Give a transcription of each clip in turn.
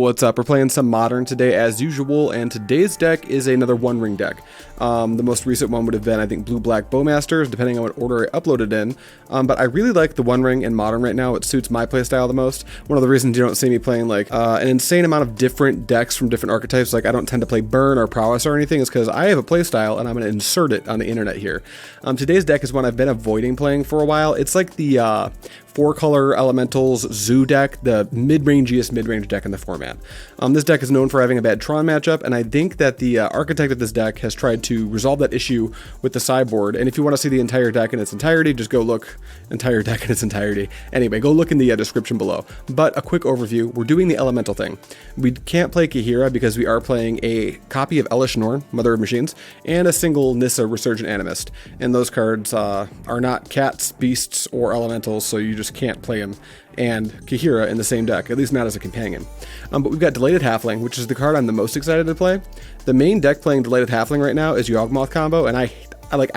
What's up? We're playing some Modern today as usual, and today's deck is another One Ring deck. The most recent one would have been, I think, Blue-Black Bowmasters, depending on what order I uploaded in. But I really like the One Ring in Modern right now. It suits my playstyle the most. One of the reasons you don't see me playing like an insane amount of different decks from different archetypes, like I don't tend to play Burn or Prowess or anything, is because I have a playstyle and I'm going to insert it on the internet here. Today's deck is one I've been avoiding playing for a while. It's like the 4-color Elementals Zoo deck, the mid-rangiest mid-range deck in the format. This deck is known for having a bad Tron matchup, and I think that the architect of this deck has tried to resolve that issue with the sideboard. And if you want to see the entire deck in its entirety, just go look entire deck in its entirety. Anyway, go look in the description below. But a quick overview, we're doing the Elemental thing. We can't play Kahira because we are playing a copy of Elish Norn, Mother of Machines, and a single Nissa Resurgent Animist. And those cards are not cats, beasts, or elementals, so you just can't play them and Kahira in the same deck, at least not as a companion. But we've got Delighted Halfling, which is the card I'm the most excited to play. The main deck playing Delighted Halfling right now is UR Murktide combo, and I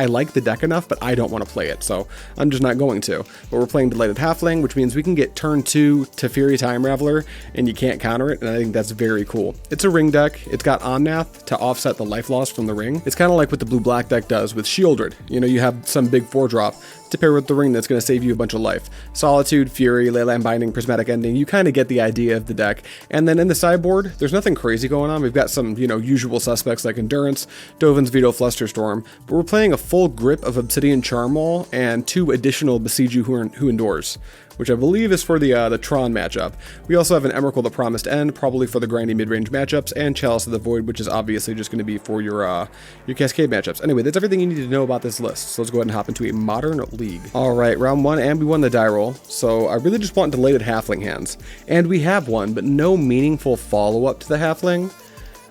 like the deck enough, but I don't want to play it, so I'm just not going to. But we're playing Delighted Halfling, which means we can get turn 2 Teferi Time Raveler, and you can't counter it, and I think that's very cool. It's a ring deck. It's got Omnath to offset the life loss from the ring. It's kind of like what the blue-black deck does with Shieldred. You know, you have some big 4-drop to pair with the ring that's going to save you a bunch of life. Solitude, Fury, Leyline Binding, Prismatic Ending, you kind of get the idea of the deck. And then in the sideboard, there's nothing crazy going on. We've got some, usual suspects like Endurance, Dovin's Veto, Flusterstorm, but we're playing a full grip of Obsidian Charm Wall and 2 additional Besiege You Who Endures, which I believe is for the Tron matchup. We also have an Emrakul the Promised End, probably for the grindy mid-range matchups, and Chalice of the Void, which is obviously just going to be for your Cascade matchups. Anyway, that's everything you need to know about this list, so let's go ahead and hop into a Modern League. Alright, round 1, and we won the die roll, so I really just want Delighted Halfling hands. And we have one, but no meaningful follow-up to the Halfling.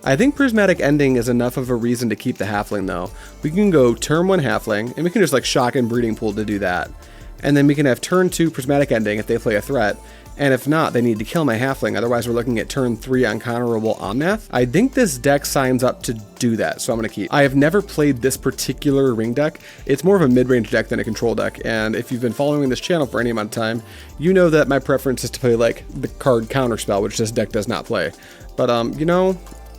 I think Prismatic Ending is enough of a reason to keep the Halfling, though. We can go turn 1 Halfling, and we can just like shock and Breeding Pool to do that. And then we can have turn 2 Prismatic Ending if they play a threat, and if not, they need to kill my Halfling, otherwise we're looking at turn 3 Uncounterable Omnath. I think this deck signs up to do that, so I'm going to keep. I have never played this particular ring deck. It's more of a mid-range deck than a control deck, and if you've been following this channel for any amount of time, you know that my preference is to play like the card Counterspell, which this deck does not play. But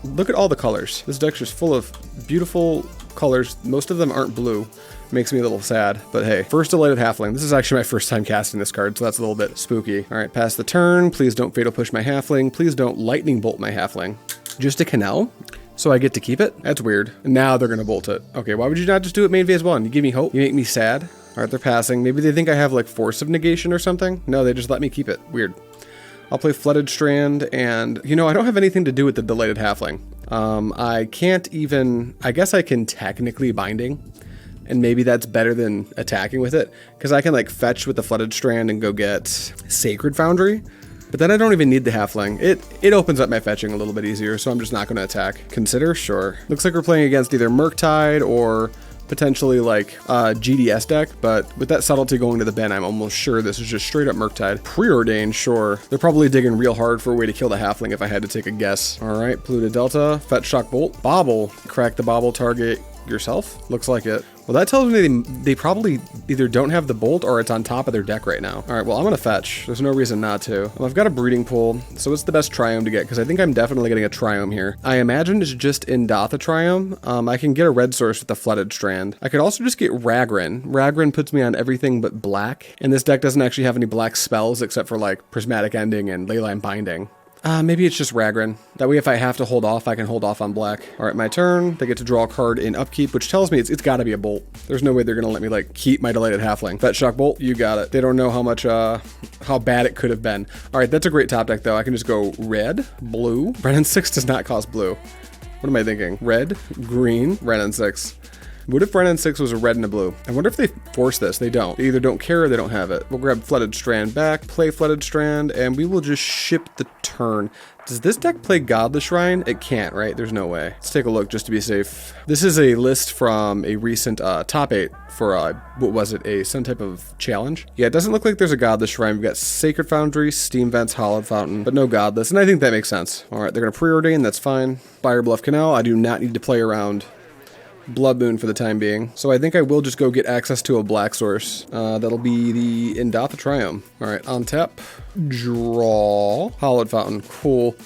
look at all the colors. This deck's just full of beautiful colors. Most of them aren't blue. Makes me a little sad, but hey. First Delighted Halfling. This is actually my first time casting this card, so that's a little bit spooky. All right, pass the turn. Please don't Fatal Push my Halfling. Please don't Lightning Bolt my Halfling. Just a Canal? So I get to keep it? That's weird. Now they're gonna bolt it. Okay, why would you not just do it main phase 1? You give me hope? You make me sad? All right, they're passing. Maybe they think I have like Force of Negation or something? No, they just let me keep it. Weird. I'll play Flooded Strand, and I don't have anything to do with the Delighted Halfling. I can't even, I guess I can technically Binding, and maybe that's better than attacking with it, because I can like fetch with the Flooded Strand and go get Sacred Foundry, but then I don't even need the Halfling. It opens up my fetching a little bit easier, so I'm just not going to attack. Consider? Sure. Looks like we're playing against either Murktide or potentially like GDS deck, but with that subtlety going to the bin, I'm almost sure this is just straight up Murktide. Preordained, sure. They're probably digging real hard for a way to kill the Halfling if I had to take a guess. All right, Polluted Delta, Fetch, Shock, Bolt, Bobble. Crack the Bobble, target yourself? Looks like it. Well, that tells me they probably either don't have the Bolt or it's on top of their deck right now. All right, well, I'm going to fetch. There's no reason not to. Well, I've got a Breeding Pool, so it's the best Triome to get, because I think I'm definitely getting a Triome here. I imagine it's just Indotha Triome. I can get a red source with the Flooded Strand. I could also just get Ragran. Ragran puts me on everything but black, and this deck doesn't actually have any black spells except for like Prismatic Ending and Leyline Binding. Maybe it's just Ragran. That way if I have to hold off, I can hold off on black. All right, my turn. They get to draw a card in upkeep, which tells me it's got to be a Bolt. There's no way they're going to let me like keep my Delighted Halfling. Fetch, Shock, Bolt, you got it. They don't know how much, how bad it could have been. All right, that's a great top deck though. I can just go red, blue. Brennan 6 does not cost blue. What am I thinking? Red, green, Brennan 6. What if Brennan 6 was a red and a blue? I wonder if they force this. They don't. They either don't care or they don't have it. We'll grab Flooded Strand back, play Flooded Strand, and we will just ship the turn. Does this deck play Godless Shrine? It can't, right? There's no way. Let's take a look just to be safe. This is a list from a recent top 8 for, what was it, some type of challenge? Yeah, it doesn't look like there's a Godless Shrine. We've got Sacred Foundry, Steam Vents, Hollowed Fountain, but no Godless, and I think that makes sense. All right, they're going to preordain, that's fine. Fire Bluff Canal, I do not need to play around Blood Moon for the time being. So I think I will just go get access to a black source. That'll be the Indotha Triome. All right, on tap, draw, Hollowed Fountain, cool.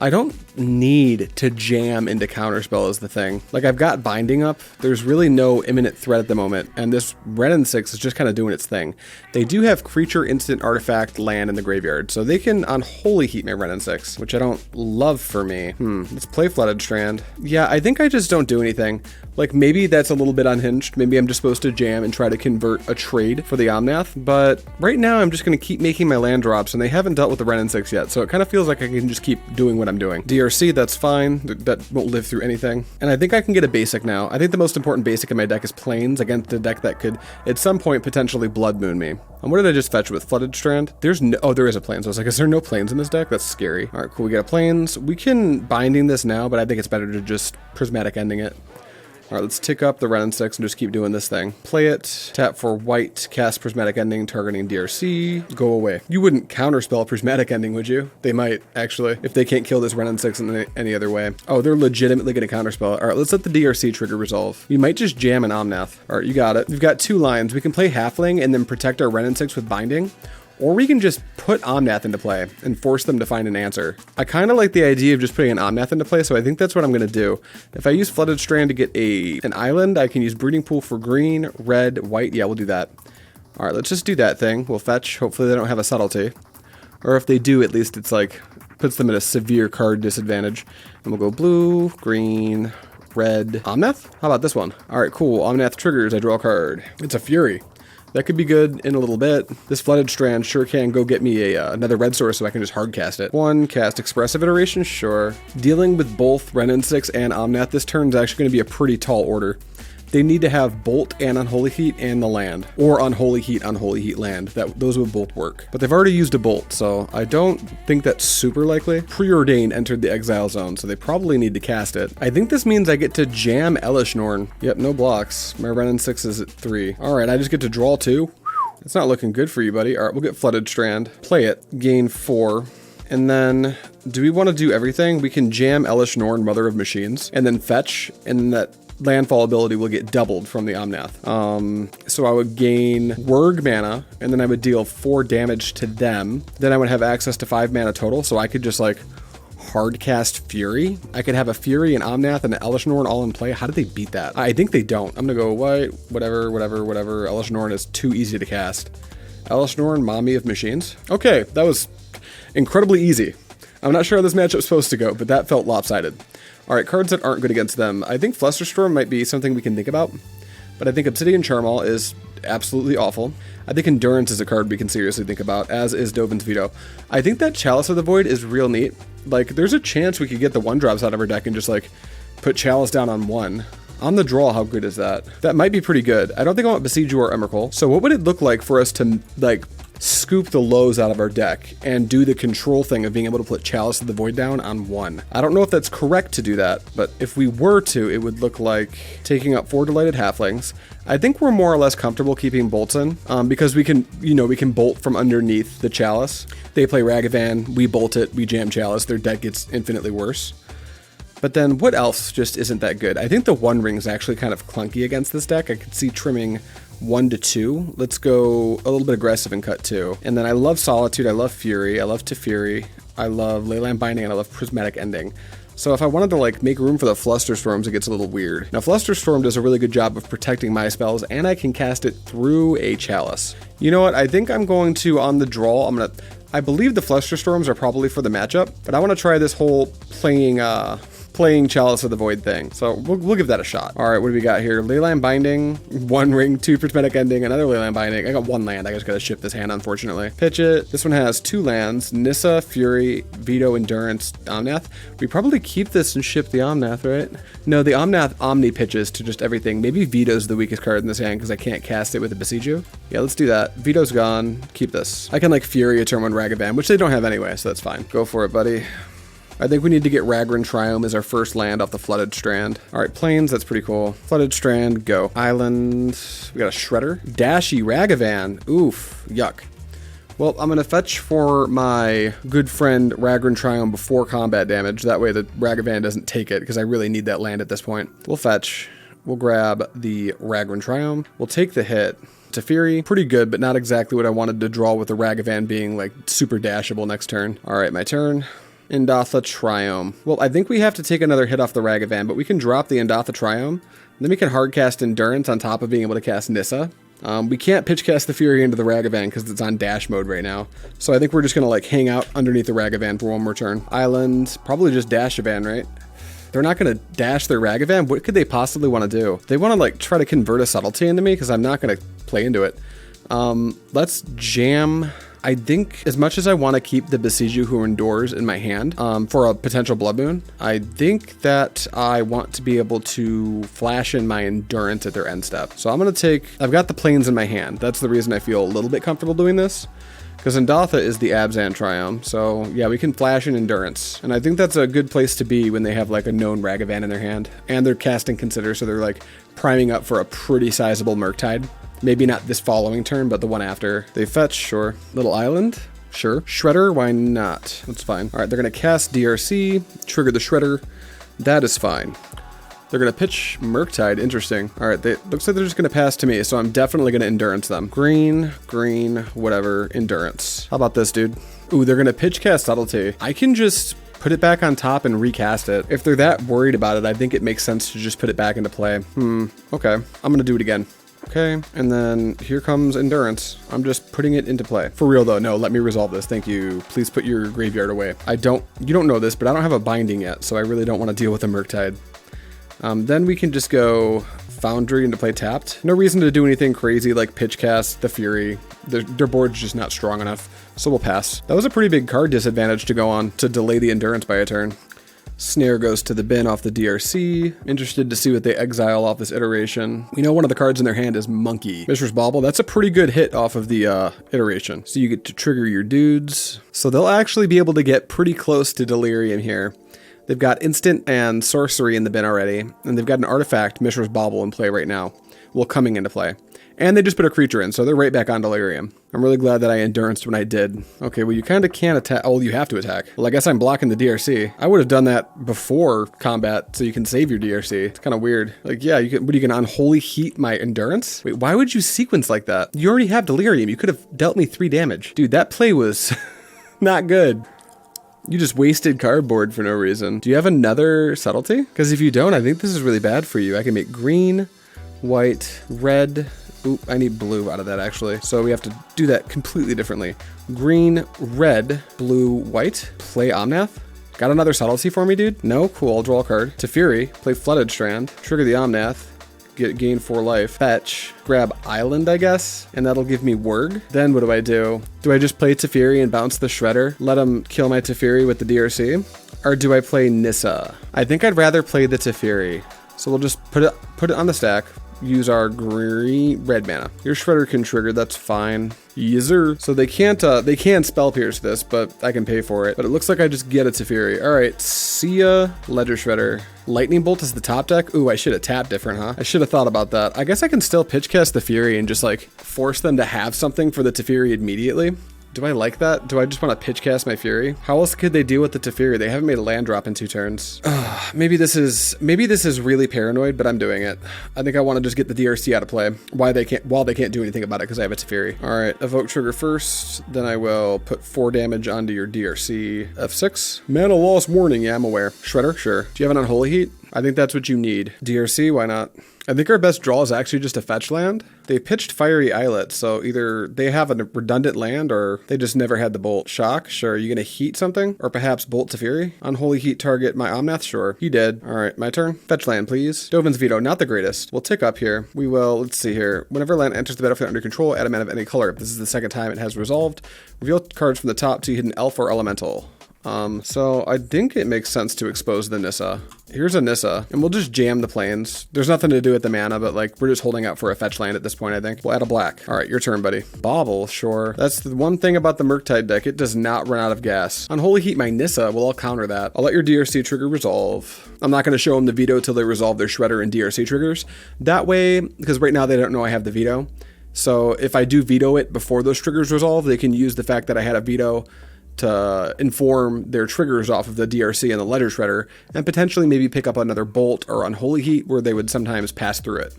I don't need to jam into counterspell is the thing. Like, I've got binding up. There's really no imminent threat at the moment, and this Red and 6 is just kind of doing its thing. They do have creature, instant, artifact, land in the graveyard, so they can unholy heat my Red and 6, which I don't love for me. Let's play Flooded Strand. Yeah, I think I just don't do anything. Like, maybe that's a little bit unhinged. Maybe I'm just supposed to jam and try to convert a trade for the Omnath, but right now I'm just going to keep making my land drops, and they haven't dealt with the Red and 6 yet, so it kind of feels like I can just keep doing what I'm doing. DRC, that's fine. That won't live through anything. And I think I can get a basic now. I think the most important basic in my deck is Plains against a deck that could, at some point, potentially Blood Moon me. And what did I just fetch with Flooded Strand? There's no, oh, there is a Plains. I was like, is there no Plains in this deck? That's scary. All right, cool. We got a Plains. We can Binding this now, but I think it's better to just Prismatic Ending it. All right, let's tick up the Red and 6 and just keep doing this thing. Play it, tap for white, cast Prismatic Ending, targeting DRC, go away. You wouldn't counterspell Prismatic Ending, would you? They might, actually, if they can't kill this Red and 6 in any other way. Oh, they're legitimately going to counterspell. All right, let's let the DRC trigger resolve. You might just jam an Omnath. All right, you got it. We've got 2 lines. We can play Halfling and then protect our Red and 6 with Binding. Or we can just put Omnath into play and force them to find an answer. I kind of like the idea of just putting an Omnath into play, so I think that's what I'm going to do. If I use Flooded Strand to get an island, I can use Breeding Pool for green, red, white. Yeah, we'll do that. All right, let's just do that thing. We'll fetch. Hopefully they don't have a subtlety. Or if they do, at least it's like, puts them at a severe card disadvantage. And we'll go blue, green, red. Omnath? How about this one? All right, cool. Omnath triggers. I draw a card. It's a Fury. That could be good in a little bit. This Flooded Strand sure can go get me another red source so I can just hard cast it. 1, cast Expressive Iteration, sure. Dealing with both Ren and 6 and Omnath this turn is actually going to be a pretty tall order. They need to have Bolt and Unholy Heat and the land. Or Unholy Heat land. Those would both work. But they've already used a Bolt, so I don't think that's super likely. Preordained entered the Exile Zone, so they probably need to cast it. I think this means I get to jam Elesh Norn. Yep, no blocks. My Ren and 6 is at 3. Alright, I just get to draw 2. It's not looking good for you, buddy. Alright, we'll get Flooded Strand. Play it. Gain 4. And then, do we want to do everything? We can jam Elesh Norn, Mother of Machines, and then fetch, and that landfall ability will get doubled from the Omnath. So I would gain Wurg mana, and then I would deal 4 damage to them. Then I would have access to 5 mana total, so I could just like hard cast Fury. I could have a Fury, an Omnath, and an Elesh Norn all in play. How did they beat that? I think they don't. I'm gonna go white, whatever. Elesh Norn is too easy to cast. Elesh Norn, Mommy of Machines. Okay, that was incredibly easy. I'm not sure how this matchup's supposed to go, but that felt lopsided. Alright, cards that aren't good against them. I think Flusterstorm might be something we can think about, but I think Obsidian Charmal is absolutely awful. I think Endurance is a card we can seriously think about, as is Dovin's Veto. I think that Chalice of the Void is real neat. Like, there's a chance we could get the 1-drops out of our deck and just, like, put Chalice down on 1. On the draw, how good is that? That might be pretty good. I don't think I want Besiege or Emrakul. So what would it look like for us to, like, scoop the lows out of our deck and do the control thing of being able to put Chalice of the Void down on 1? I don't know if that's correct to do that, but if we were to, it would look like taking up 4 Delighted Halflings. I think we're more or less comfortable keeping bolts in, because we can, we can bolt from underneath the Chalice. They play Ragavan, we bolt it, we jam Chalice, their deck gets infinitely worse. But then what else just isn't that good? I think the One Ring is actually kind of clunky against this deck. I could see trimming 1 to 2. Let's go a little bit aggressive and cut 2. And then I love Solitude, I love Fury, I love Teferi, I love Leyline Binding, and I love Prismatic Ending. So if I wanted to like make room for the Flusterstorms, it gets a little weird. Now Flusterstorm does a really good job of protecting my spells, and I can cast it through a Chalice. You know what? I think I'm going to, on the draw, I believe the Flusterstorms are probably for the matchup, but I want to try this whole playing Chalice of the Void thing. So we'll give that a shot. All right, what do we got here? Leyline Binding, 1 ring, 2 Prismatic Ending, another Leyline Binding. I got 1 land. I just got to shift this hand, unfortunately. Pitch it. This one has 2 lands, Nissa, Fury, Veto, Endurance, Omnath. We probably keep this and ship the Omnath, right? No, the Omnath Omni pitches to just everything. Maybe Veto's the weakest card in this hand because I can't cast it with a Besiju. Yeah, let's do that. Veto's gone. Keep this. I can like Fury a turn 1 Ragavan, which they don't have anyway, so that's fine. Go for it, buddy. I think we need to get Ragran Triome as our first land off the Flooded Strand. All right, Plains, that's pretty cool. Flooded Strand, go. Island, we got a Shredder. Dashy Ragavan, oof, yuck. Well, I'm gonna fetch for my good friend Ragran Triome before combat damage. That way the Ragavan doesn't take it, because I really need that land at this point. We'll fetch, we'll grab the Ragran Triome. We'll take the hit. Teferi, pretty good, but not exactly what I wanted to draw with the Ragavan being like super dashable next turn. All right, my turn. Indatha Triome. Well, I think we have to take another hit off the Ragavan, but we can drop the Indatha Triome. Then we can hardcast Endurance on top of being able to cast Nissa. We can't pitch cast the Fury into the Ragavan because it's on dash mode right now. So I think we're just going to like hang out underneath the Ragavan for one more turn. Island, probably just dash a van, right? They're not going to dash their Ragavan. What could they possibly want to do? They want to like try to convert a subtlety into me because I'm not going to play into it. Let's jam. I think as much as I want to keep the Besiju Who Endures in my hand for a potential Blood Moon, I think that I want to be able to flash in my Endurance at their end step. So I'm going to take, I've got the Plains in my hand. That's the reason I feel a little bit comfortable doing this. Because Indatha is the Abzan Triome. So yeah, we can flash in Endurance. And I think that's a good place to be when they have like a known Ragavan in their hand. And they're casting Consider, so they're like priming up for a pretty sizable Murktide. Maybe not this following turn, but the one after. They fetch, sure. Little Island, sure. Shredder, why not? That's fine. All right, they're gonna cast DRC, trigger the Shredder. That is fine. They're gonna pitch Murktide, interesting. All right, looks like they're just gonna pass to me, so I'm definitely gonna Endurance them. Green, whatever, Endurance. How about this, dude? Ooh, they're gonna pitch cast Subtlety. I can just put it back on top and recast it. If they're that worried about it, I think it makes sense to just put it back into play. Okay, I'm gonna do it again. Okay, and then here comes Endurance. I'm just putting it into play. For real though, no, let me resolve this. Thank you. Please put your graveyard away. You don't know this, but I don't have a binding yet, so I really don't want to deal with a Murktide. Then we can just go Foundry into play tapped. No reason to do anything crazy like pitch cast the Fury. Their board's just not strong enough, so we'll pass. That was a pretty big card disadvantage to go on to delay the Endurance by a turn. Snare goes to the bin off the DRC. Interested to see what they exile off this iteration. We know one of the cards in their hand is Monkey. Mishra's Bauble, that's a pretty good hit off of the iteration. So you get to trigger your dudes. So they'll actually be able to get pretty close to Delirium here. They've got instant and sorcery in the bin already, and they've got an artifact, Mishra's Bauble, in play right now. Well, coming into play. And they just put a creature in, so they're right back on Delirium. I'm really glad that I Enduranced when I did. Okay, well, you kind of can't attack. Oh, you have to attack. Well, I guess I'm blocking the DRC. I would have done that before combat so you can save your DRC. It's kind of weird. Like, yeah, you can, what are you going to Unholy Heat my Endurance? Wait, why would you sequence like that? You already have Delirium. You could have dealt me 3 damage. Dude, that play was not good. You just wasted cardboard for no reason. Do you have another Subtlety? Because if you don't, I think this is really bad for you. I can make green, white, red. Oop, I need blue out of that actually. So we have to do that completely differently. Green, red, blue, white. Play Omnath. Got another Subtlety for me, dude? No? Cool, I'll draw a card. Teferi, play Flooded Strand. Trigger the Omnath. Gain 4 life. Fetch. Grab Island, I guess. And that'll give me Wurg. Then what do? Do I just play Teferi and bounce the Shredder? Let him kill my Teferi with the DRC? Or do I play Nissa? I think I'd rather play the Teferi. So we'll just put it on the stack. Use our red mana. Your Shredder can trigger, that's fine. Yeezer. So they can Spell Pierce this, but I can pay for it. But it looks like I just get a Teferi. All right, see ya, Ledger Shredder. Lightning Bolt is the top deck. Ooh, I should have tapped different, huh? I should have thought about that. I guess I can still pitch cast the Fury and just like force them to have something for the Teferi immediately. Do I like that? Do I just want to pitch cast my Fury? How else could they deal with the Teferi? They haven't made a land drop in 2 turns. Maybe this is really paranoid, but I'm doing it. I think I want to just get the DRC out of play while they can't do anything about it because I have a Teferi. All right, evoke trigger first. Then I will put 4 damage onto your DRC. F6. Mana loss warning. Yeah, I'm aware. Shredder, sure. Do you have an Unholy Heat? I think that's what you need. DRC, why not? I think our best draw is actually just a fetch land. They pitched Fiery Islet, so either they have a redundant land or they just never had the Bolt. Shock, sure. Are you going to heat something? Or perhaps Bolt Teferi? Unholy Heat target my Omnath? Sure. He did. All right, my turn. Fetch land, please. Dovin's Veto, not the greatest. We'll tick up here. We will, let's see here. Whenever land enters the battlefield under control, add a mana of any color. This is the second time it has resolved. Reveal cards from the top to hidden elf or elemental. So I think it makes sense to expose the Nissa. Here's a Nissa, and we'll just jam the Plains. There's nothing to do with the mana, but like we're just holding out for a fetch land at this point, I think. We'll add a black. All right, your turn, buddy. Bauble, sure. That's the one thing about the Murktide deck. It does not run out of gas. Unholy Heat my Nissa, well, I'll counter that. I'll let your DRC trigger resolve. I'm not going to show them the veto till they resolve their Shredder and DRC triggers. That way, because right now they don't know I have the veto. So if I do veto it before those triggers resolve, they can use the fact that I had a veto to inform their triggers off of the DRC and the Ledger Shredder, and potentially maybe pick up another Bolt or Unholy Heat where they would sometimes pass through it.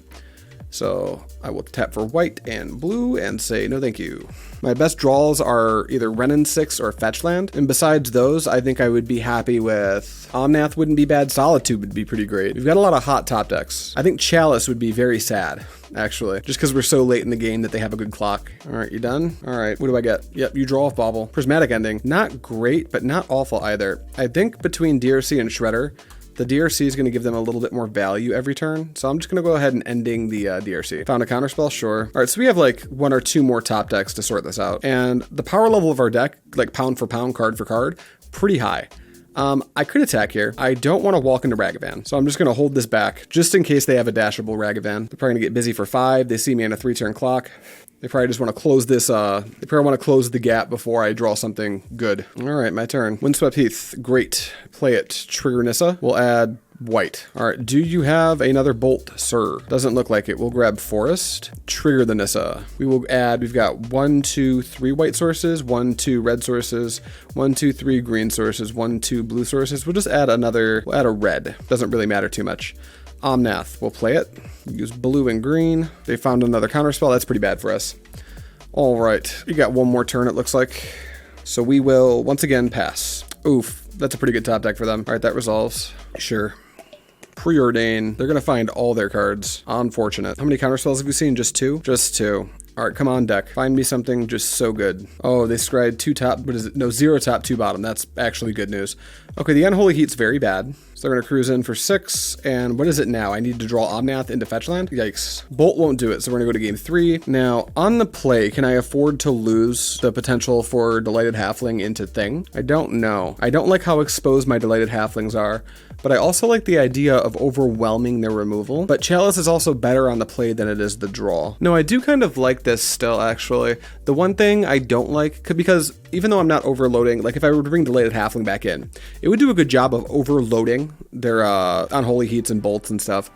So I will tap for white and blue and say no thank you. My best draws are either Renin 6 or Fetch Land, and besides those, I think I would be happy with Omnath wouldn't be bad, Solitude would be pretty great. We've got a lot of hot top decks. I think Chalice would be very sad, actually, just because we're so late in the game that they have a good clock. All right, you done? All right, what do I get? Yep, you draw off Bauble. Prismatic Ending, not great, but not awful either. I think between DRC and Shredder, the DRC is going to give them a little bit more value every turn, so I'm just going to go ahead and ending the DRC. Found a counterspell? Sure. All right, so we have like 1 or 2 more top decks to sort this out. And the power level of our deck, like pound for pound, card for card, pretty high. I could attack here. I don't want to walk into Ragavan, so I'm just going to hold this back just in case they have a dashable Ragavan. They're probably going to get busy for 5. They see me on a 3-turn clock. They probably just want to close this, they probably want to close the gap before I draw something good. All right, my turn. Windswept Heath, great. Play it. Trigger Nissa. We'll add white. All right, do you have another bolt, sir? Doesn't look like it. We'll grab Forest. Trigger the Nissa. We will add, we've got 1, 2, 3 white sources, 1, 2 red sources, 1, 2, 3 green sources, 1, 2 blue sources. We'll just add another, we'll add a red. Doesn't really matter too much. Omnath, we'll play it. Use blue and green. They found another counterspell. That's pretty bad for us. All right, you got 1 more turn, it looks like. So we will, once again, pass. Oof, that's a pretty good top deck for them. All right, that resolves. Sure. Preordain. They're going to find all their cards. Unfortunate. How many counterspells have you seen? Just 2? Just 2. All right, come on, deck. Find me something just so good. Oh, they scryed 2 top, what is it? No, 0 top, 2 bottom. That's actually good news. Okay, the Unholy Heat's very bad. So they're going to cruise in for 6. And what is it now? I need to draw Omnath into Fetchland? Yikes. Bolt won't do it, so we're going to go to game 3. Now, on the play, can I afford to lose the potential for Delighted Halfling into Thing? I don't know. I don't like how exposed my Delighted Halflings are, but I also like the idea of overwhelming their removal. But Chalice is also better on the play than it is the draw. No, I do kind of like this still, actually. The one thing I don't like, because even though I'm not overloading, like if I were to bring Delighted Halfling back in, it would do a good job of overloading their Unholy Heats and bolts and stuff.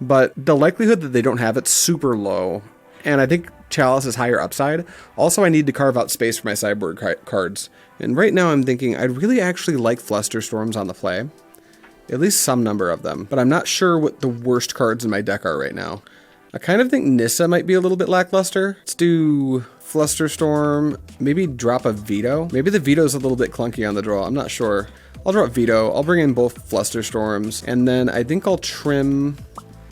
But the likelihood that they don't have it super low, and I think Chalice is higher upside. Also, I need to carve out space for my sideboard cards. And right now I'm thinking I'd really actually like Flusterstorms on the play. At least some number of them, but I'm not sure what the worst cards in my deck are right now. I kind of think Nissa might be a little bit lackluster. Let's do Flusterstorm, maybe drop a Veto. Maybe the Veto's a little bit clunky on the draw, I'm not sure. I'll drop Veto, I'll bring in both Flusterstorms, and then I think I'll trim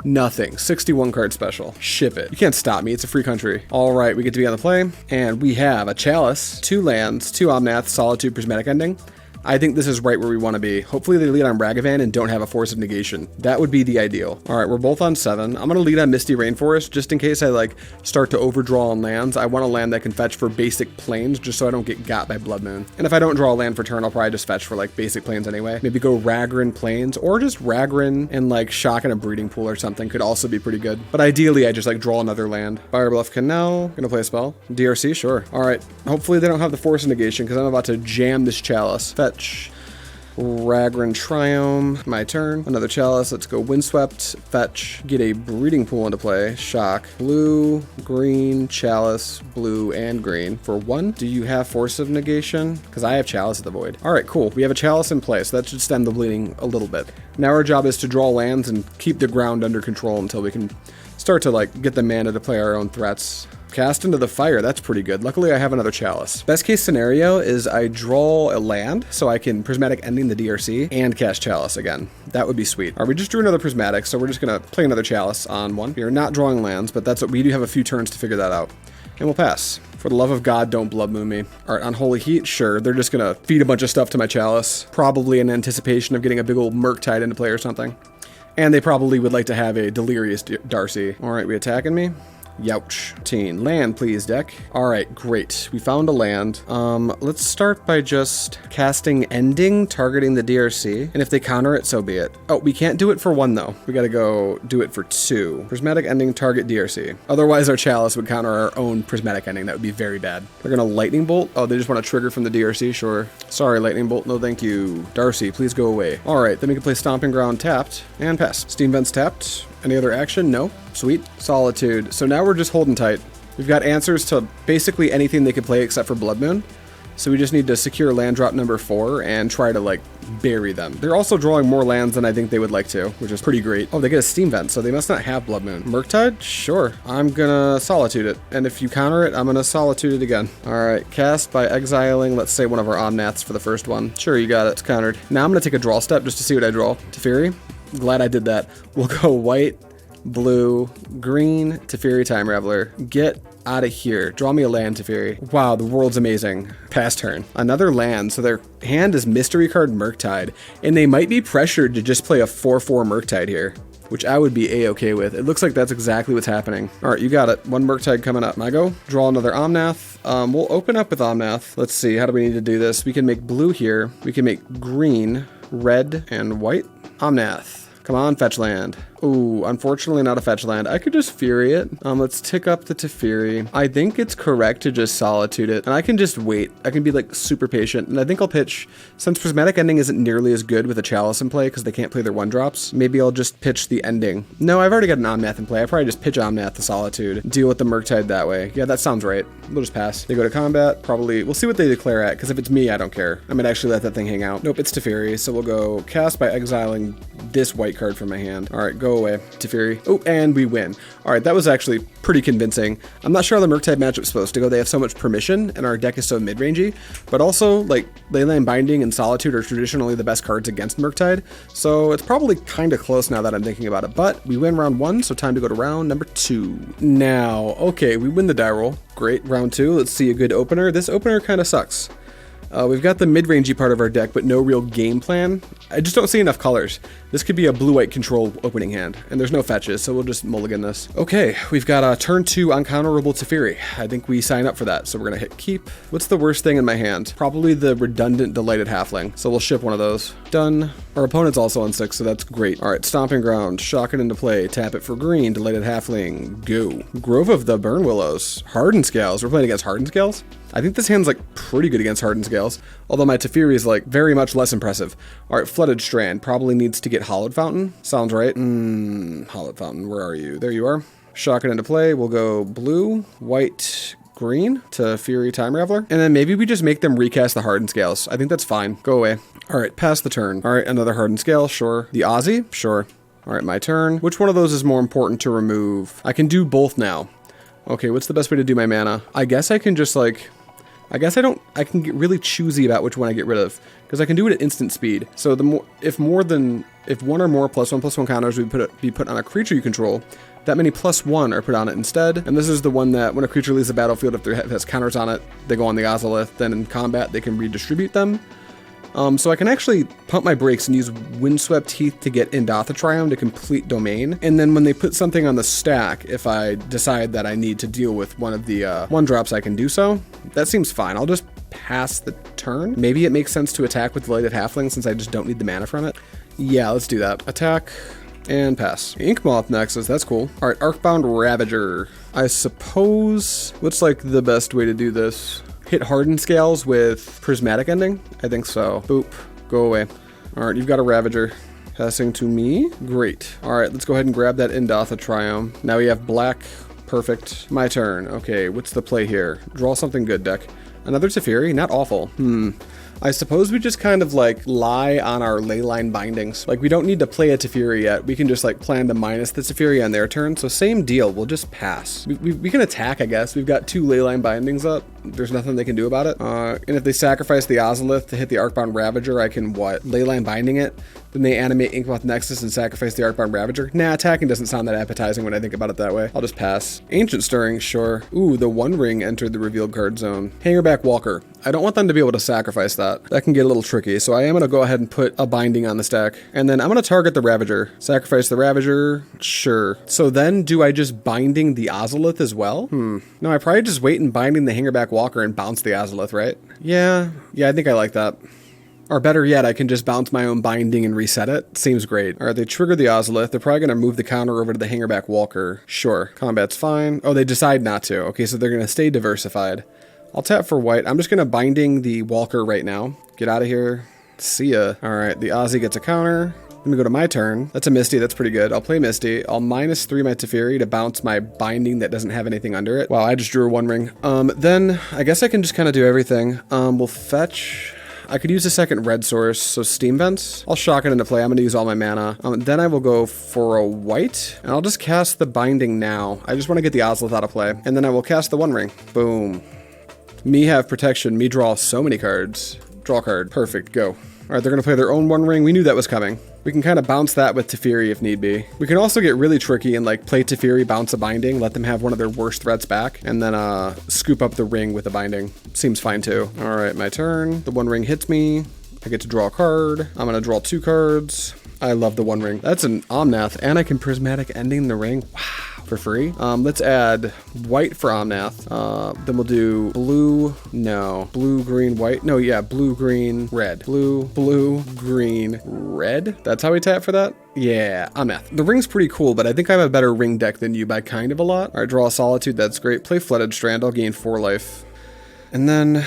nothing. 61 card special. Ship it. You can't stop me, it's a free country. All right, we get to be on the play, and we have a Chalice, 2 lands, 2 Omnath, Solitude, Prismatic Ending. I think this is right where we want to be. Hopefully they lead on Ragavan and don't have a Force of Negation. That would be the ideal. All right, we're both on 7. I'm going to lead on Misty Rainforest just in case I like start to overdraw on lands. I want a land that can fetch for basic plains just so I don't get got by Blood Moon. And if I don't draw a land for turn, I'll probably just fetch for like basic plains anyway. Maybe go Ragran Plains or just Ragran and like Shock in a Breeding Pool or something could also be pretty good. But ideally I just like draw another land. Firebluff Canal, gonna play a spell. DRC, sure. All right, hopefully they don't have the Force of Negation because I'm about to jam this Chalice. Fetch. Ragran Triome, my turn. Another Chalice, let's go Windswept, fetch, get a Breeding Pool into play, shock, blue, green, Chalice, blue, and green. For 1, do you have Force of Negation? Because I have Chalice at the Void. All right, cool. We have a Chalice in play, so that should stem the bleeding a little bit. Now our job is to draw lands and keep the ground under control until we can start to like get the mana to play our own threats. Cast into the Fire, that's pretty good. Luckily, I have another Chalice. Best case scenario is I draw a land so I can Prismatic Ending the DRC and cast Chalice again. That would be sweet. All right, we just drew another Prismatic, so we're just gonna play another Chalice on 1. We are not drawing lands, but that's what we do have a few turns to figure that out. And we'll pass. For the love of God, don't Blood Moon me. All right, Unholy Heat, sure. They're just gonna feed a bunch of stuff to my Chalice, probably in anticipation of getting a big old Murktide into play or something. And they probably would like to have a Delirious Darcy. All right, we attacking me? Youch. Teen. Land, please, deck. All right, great. We found a land. Let's start by just casting Ending, targeting the DRC. And if they counter it, so be it. Oh, we can't do it for 1, though. We gotta go do it for 2. Prismatic Ending, target DRC. Otherwise, our Chalice would counter our own Prismatic Ending. That would be very bad. They're gonna Lightning Bolt. Oh, they just want to trigger from the DRC? Sure. Sorry, Lightning Bolt. No, thank you. Darcy, please go away. All right, then we can play Stomping Ground tapped and pass. Steam Vents tapped. Any other action? No. Sweet. Solitude. So now we're just holding tight. We've got answers to basically anything they could play except for Blood Moon. So we just need to secure land drop number 4 and try to like bury them. They're also drawing more lands than I think they would like to, which is pretty great. Oh, they get a steam vent, so they must not have Blood Moon. Murktide? Sure. I'm gonna Solitude it. And if you counter it, I'm gonna Solitude it again. All right, cast by exiling, let's say one of our Omnaths for the first one. Sure, you got it. It's countered. Now I'm gonna take a draw step just to see what I draw. Teferi? Glad I did that. We'll go white, blue, green, Teferi Time Raveler. Get out of here. Draw me a land, Teferi. Wow, the world's amazing. Pass turn. Another land. So their hand is mystery card Murktide, and they might be pressured to just play a 4/4 Murktide here, which I would be a-okay with. It looks like that's exactly what's happening. All right, you got it. One Murktide coming up. I go. Draw another Omnath. We'll open up with Omnath. Let's see. How do we need to do this? We can make blue here. We can make green, red, and white. Omnath. Come on, fetch land. Ooh, unfortunately not a fetch land. I could just Fury it. Let's tick up the Teferi. I think it's correct to just Solitude it. And I can just wait. I can be like super patient. And I think I'll pitch, since Prismatic Ending isn't nearly as good with a Chalice in play because they can't play their 1-drops, maybe I'll just pitch the ending. No, I've already got an Omnath in play. I probably just pitch Omnath to Solitude. Deal with the Murktide that way. Yeah, that sounds right. We'll just pass. They go to combat. Probably, we'll see what they declare at, because if it's me, I don't care. I might actually let that thing hang out. Nope, it's Teferi. So we'll go cast by exiling this white card from my hand. All right, go away, Teferi. Oh, and we win. All right, that was actually pretty convincing. I'm not sure how the Murktide matchup's supposed to go. They have so much permission, and our deck is so mid-rangey. But also, like, Leyline Binding and Solitude are traditionally the best cards against Murktide. So it's probably kind of close now that I'm thinking about it. But we win round 1, so time to go to round number 2. Now, okay, we win the die roll. Great, round 2. Let's see a good opener. This opener kind of sucks. We've got the mid-rangey part of our deck, but no real game plan. I just don't see enough colors. This could be a blue-white control opening hand, and there's no fetches, so we'll just mulligan this. Okay, we've got a turn 2 uncounterable Teferi. I think we sign up for that, so we're gonna hit keep. What's the worst thing in my hand? Probably the redundant Delighted Halfling, so we'll ship one of those. Done. Our opponent's also on 6, so that's great. All right, Stomping Ground, shock it into play, tap it for green, Delighted Halfling, go. Grove of the Burn Willows, Hardened Scales. We're playing against Hardened Scales? I think this hand's like pretty good against Hardened Scales, although my Teferi is like very much less impressive. All right, Flooded Strand probably needs to get Hollowed Fountain. Sounds right. Hollowed Fountain, where are you? There you are. Shock it into play. We'll go blue, white, green to Fury Time Raveler. And then maybe we just make them recast the Hardened Scales. I think that's fine. Go away. All right, pass the turn. All right, another Hardened Scale, sure. The Aussie, sure. All right, my turn. Which one of those is more important to remove? I can do both now. Okay, what's the best way to do my mana? I guess I can just like... I can get really choosy about which one I get rid of, because I can do it at instant speed. So the more, if one or more +1/+1 counters would be put on a creature you control, that many +1 are put on it instead. And this is the one that when a creature leaves the battlefield, if it has counters on it, they go on the Ozolith. Then in combat, they can redistribute them. So I can actually pump my brakes and use Windswept Heath to get Indotha to complete domain. And then when they put something on the stack, if I decide that I need to deal with one of the 1-drops, I can do so. That seems fine. I'll just pass the turn. Maybe it makes sense to attack with Delighted Halfling since I just don't need the mana from it. Yeah, let's do that. Attack and pass. Inkmoth Nexus, that's cool. All right, Arcbound Ravager. I suppose, what's like the best way to do this? Hit Hardened Scales with Prismatic Ending? I think so. Boop. Go away. All right, you've got a Ravager. Passing to me. Great. All right, let's go ahead and grab that Indotha Triome. Now we have black. Perfect. My turn. Okay, what's the play here? Draw something good, deck. Another Teferi? Not awful. I suppose we just kind of like lie on our Leyline Bindings. Like we don't need to play a Teferi yet. We can just like plan to minus the Teferi on their turn. So same deal. We'll just pass. We can attack, I guess. We've got 2 Leyline Bindings up. There's nothing they can do about it. And if they sacrifice the Ozolith to hit the Arcbound Ravager, I can what? Leyline Binding it? Then they animate Inkmoth Nexus and sacrifice the Arcbound Ravager? Nah, attacking doesn't sound that appetizing when I think about it that way. I'll just pass. Ancient Stirring, sure. Ooh, the One Ring entered the revealed card zone. Hangerback Walker. I don't want them to be able to sacrifice that. That can get a little tricky, so I am going to go ahead and put a binding on the stack. And then I'm going to target the Ravager. Sacrifice the Ravager. Sure. So then do I just binding the Ozolith as well? No, I probably just wait and binding the Hangerback Walker and bounce the Ozolith, right? Yeah, I think I like that. Or better yet, I can just bounce my own binding and reset it. Seems great. All right, they trigger the Ozolith. They're probably going to move the counter over to the Hangerback Walker. Sure. Combat's fine. Oh, they decide not to. Okay, so they're going to stay diversified. I'll tap for white. I'm just going to binding the Walker right now. Get out of here. See ya. All right, the Aussie gets a counter. Let me go to my turn. That's a Misty. That's pretty good. I'll play Misty. I'll -3 my Teferi to bounce my binding that doesn't have anything under it. Wow, I just drew a One Ring. Then I guess I can just kind of do everything. We'll fetch. I could use a second red source, so Steam Vents. I'll shock it into play. I'm going to use all my mana. Then I will go for a white, and I'll just cast the binding now. I just want to get the Ozolith out of play, and then I will cast the One Ring. Boom. Me have protection. Me draw so many cards. Draw card. Perfect. Go. All right, they're going to play their own One Ring. We knew that was coming. We can kind of bounce that with Teferi if need be. We can also get really tricky and like play Teferi, bounce a binding, let them have one of their worst threats back, and then scoop up the ring with a binding. Seems fine too. All right, my turn. The One Ring hits me. I get to draw a card. I'm gonna draw 2 cards. I love the One Ring. That's an Omnath, and I can Prismatic Ending the ring. Wow. For free. Let's add white for Omnath. Then we'll do blue, no. Blue, green, white. No, yeah, blue, green, red. Blue, green, red. That's how we tap for that? Yeah, Omnath. The ring's pretty cool, but I think I have a better ring deck than you by kind of a lot. All right, draw a Solitude. That's great. Play Flooded Strand. I'll gain 4 life. And then,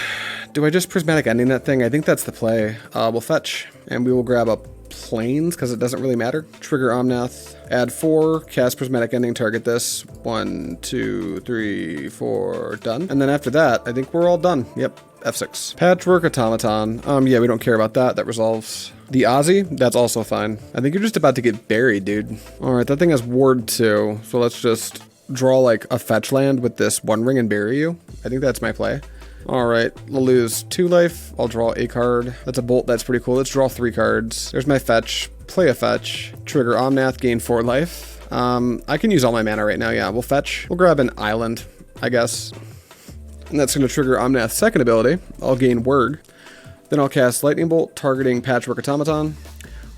do I just Prismatic Ending that thing? I think that's the play. We'll fetch, and we will grab up Planes, because it doesn't really matter. Trigger Omnath, add 4, cast Prismatic Ending, target this. 1, 2, 3, 4, done. And then after that, I think we're all done. Yep, F6. Patchwork Automaton. Yeah, we don't care about that. That resolves. The Ozzy, that's also fine. I think you're just about to get buried, dude. All right, that thing has Ward 2, so let's just draw like a fetch land with this One Ring and bury you. I think that's my play. All right, we'll lose 2 life. I'll draw a card. That's a bolt. That's pretty cool. Let's draw 3 cards. There's my fetch. Play a fetch. Trigger Omnath, gain 4 life. I can use all my mana right now. Yeah, we'll fetch. We'll grab an island, I guess. And that's going to trigger Omnath's second ability. I'll gain Word. Then I'll cast Lightning Bolt, targeting Patchwork Automaton.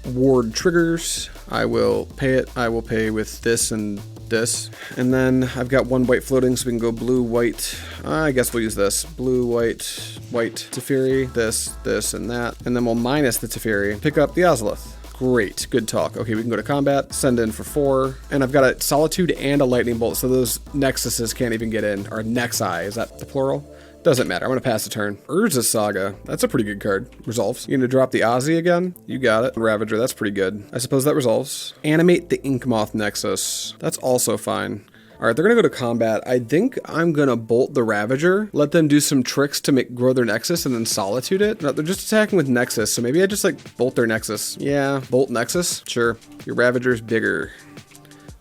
Ward triggers. I will pay it. I will pay with this and this. And then I've got 1 white floating, so we can go blue, white. I guess we'll use this. Blue, white, white, Teferi, this, and that. And then we'll minus the Teferi. Pick up the Ozolith. Great, good talk. Okay, we can go to combat, send in for 4. And I've got a Solitude and a Lightning Bolt, so those Nexuses can't even get in. Or Nexi, is that the plural? Doesn't matter. I'm going to pass the turn. Urza Saga. That's a pretty good card. Resolves. You're going to drop the Ozzy again? You got it. Ravager. That's pretty good. I suppose that resolves. Animate the Inkmoth Nexus. That's also fine. All right, they're going to go to combat. I think I'm going to bolt the Ravager, let them do some tricks to grow their Nexus, and then Solitude it. No, they're just attacking with Nexus, so maybe I just, like, bolt their Nexus. Yeah, bolt Nexus? Sure. Your Ravager's bigger.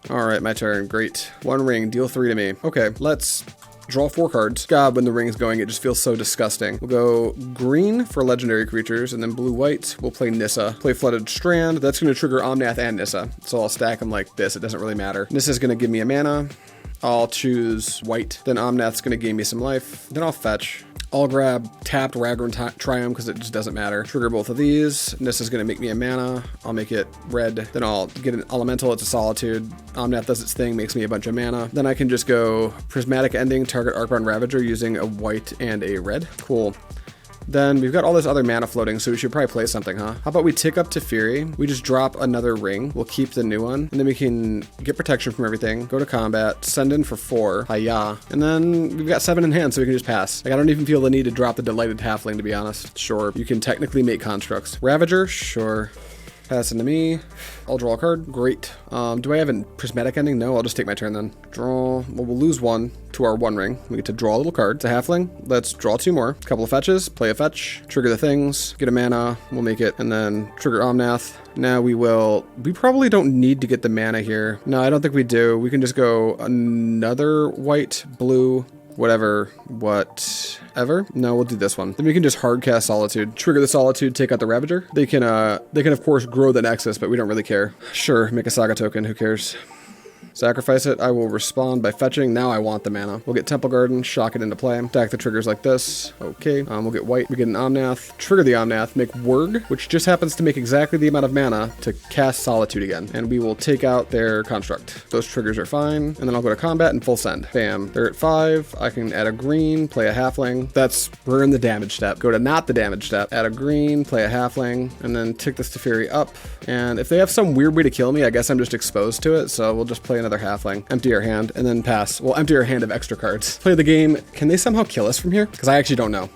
All right, my turn. Great. 1 ring. Deal 3 to me. Okay, let's draw 4 cards. God, when the ring's going, it just feels so disgusting. We'll go green for legendary creatures, and then blue-white. We'll play Nissa. Play Flooded Strand. That's going to trigger Omnath and Nissa. So I'll stack them like this. It doesn't really matter. Nissa's going to give me a mana. I'll choose white. Then Omnath's going to gain me some life. Then I'll fetch. I'll grab tapped Ragran Triumph because it just doesn't matter. Trigger both of these. Nissa's going to make me a mana. I'll make it red. Then I'll get an Elemental. It's a Solitude. Omnath does its thing, makes me a bunch of mana. Then I can just go Prismatic Ending, target Arcbound Ravager using a white and a red. Cool. Then we've got all this other mana floating, so we should probably play something, huh? How about we tick up Teferi? We just drop another ring. We'll keep the new one. And then we can get protection from everything. Go to combat. Send in for 4. Hiya. And then we've got 7 in hand, so we can just pass. Like, I don't even feel the need to drop the Delighted Halfling, to be honest. Sure. You can technically make constructs. Ravager? Sure. Pass into me. I'll draw a card. Great. Do I have a Prismatic Ending? No, I'll just take my turn then. Draw. Well, we'll lose 1 to our 1 ring. We get to draw a little card. It's a halfling. Let's draw 2 more. Couple of fetches. Play a fetch. Trigger the things. Get a mana. We'll make it. And then trigger Omnath. Now we will... We probably don't need to get the mana here. No, I don't think we do. We can just go another white, blue, whatever. No, we'll do this one. Then we can just hard cast Solitude. Trigger the Solitude, take out the Ravager. They can of course grow the Nexus, but we don't really care. Sure, make a Saga token, who cares? Sacrifice it. I will respond by fetching. Now I want the mana. We'll get Temple Garden, shock it into play. Stack the triggers like this. Okay. We'll get white. We get an Omnath. Trigger the Omnath. Make Wurg, which just happens to make exactly the amount of mana to cast Solitude again. And we will take out their construct. Those triggers are fine. And then I'll go to combat and full send. Bam. They're at 5. I can add a green, play a halfling. We're in the damage step. Go to not the damage step. Add a green, play a halfling, and then tick this Teferi up. And if they have some weird way to kill me, I guess I'm just exposed to it. So we'll just play another halfling, empty our hand, and then pass. We'll empty our hand of extra cards. Play the game. Can they somehow kill us from here? Because I actually don't know.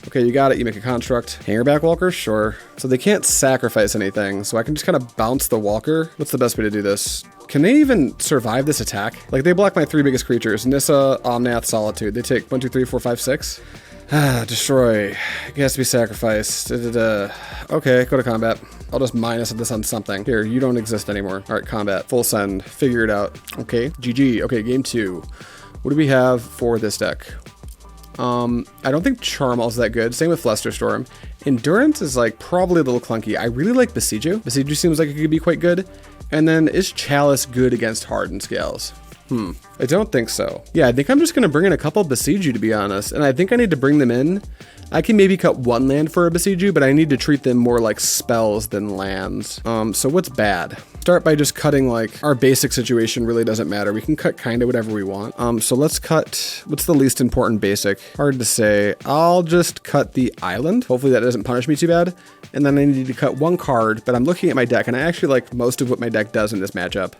Okay, you got it. You make a construct. Hangerback Walker? Sure. So they can't sacrifice anything, so I can just kind of bounce the Walker. What's the best way to do this? Can they even survive this attack? Like, they block my 3 biggest creatures. Nissa, Omnath, Solitude. They take 1, 2, 3, 4, 5, 6. Destroy. It has to be sacrificed. Okay, go to combat. I'll just minus this on something. Here, you don't exist anymore. All right, combat. Full send. Figure it out. Okay, GG. Okay, game 2. What do we have for this deck? I don't think Charmel's that good. Same with Flusterstorm. Endurance is like probably a little clunky. I really like Besiju. Besiju seems like it could be quite good. And then is Chalice good against Hardened scales? I don't think so. Yeah, I think I'm just going to bring in a couple Besiju, to be honest. And I think I need to bring them in. I can maybe cut 1 land for a Besiju, but I need to treat them more like spells than lands. So what's bad? Start by just cutting, like, our basic situation really doesn't matter. We can cut kind of whatever we want. So let's cut, what's the least important basic? Hard to say. I'll just cut the island. Hopefully that doesn't punish me too bad. And then I need to cut 1 card, but I'm looking at my deck, and I actually like most of what my deck does in this matchup.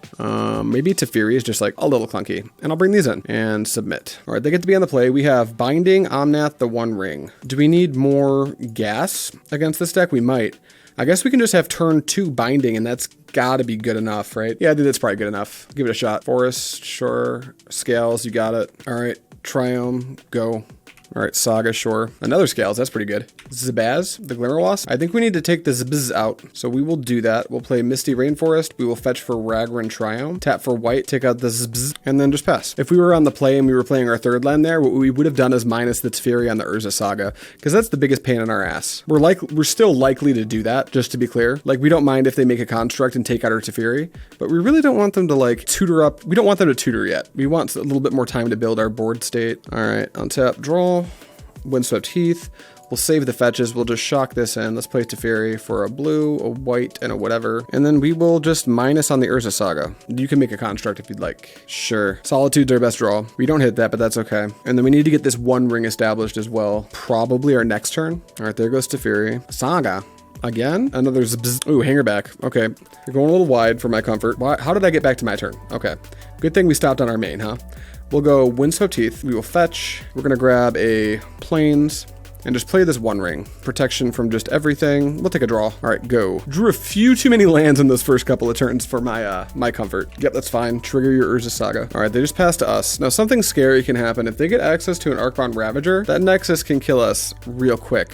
Maybe Teferi is just like a little clunky. And I'll bring these in and submit. All right, they get to be on the play. We have Binding, Omnath, the One Ring. Do we need more gas against this deck? We might. I guess we can just have turn 2 Binding, and that's gotta be good enough, right? Yeah, I think that's probably good enough. Give it a shot. Forest, sure. Scales, you got it. All right, Triome, go. All right, Saga, sure. Another Scales, that's pretty good. Zabaz, the Glimmerwasp. I think we need to take the Zabaz out, so we will do that. We'll play Misty Rainforest. We will fetch for Ragran Triome. Tap for white, take out the Zabaz, and then just pass. If we were on the play and we were playing our 3rd land there, what we would have done is minus the Teferi on the Urza Saga, because that's the biggest pain in our ass. We're still likely to do that, just to be clear. Like, we don't mind if they make a construct and take out our Teferi, but we really don't want them to, like, tutor up. We don't want them to tutor yet. We want a little bit more time to build our board state. All right, untap, draw. Windswept Heath. We'll save the fetches. We'll just shock this in. Let's play Teferi for a blue, a white, and a whatever. And then we will just minus on the Urza Saga. You can make a construct if you'd like. Sure. Solitude's our best draw. We don't hit that, but that's okay. And then we need to get this 1 ring established as well. Probably our next turn. All right, there goes Teferi. Saga. Again? Another Zabz. Ooh, Hangerback. Okay. You're going a little wide for my comfort. How did I get back to my turn? Okay. Good thing we stopped on our main, huh? We'll go Windswept Heath. We will fetch. We're going to grab a Plains and just play this 1 ring. Protection from just everything. We'll take a draw. All right, go. Drew a few too many lands in those first couple of turns for my my comfort. Yep, that's fine. Trigger your Urza Saga. All right, they just passed to us. Now, something scary can happen. If they get access to an Arcbound Ravager, that Nexus can kill us real quick.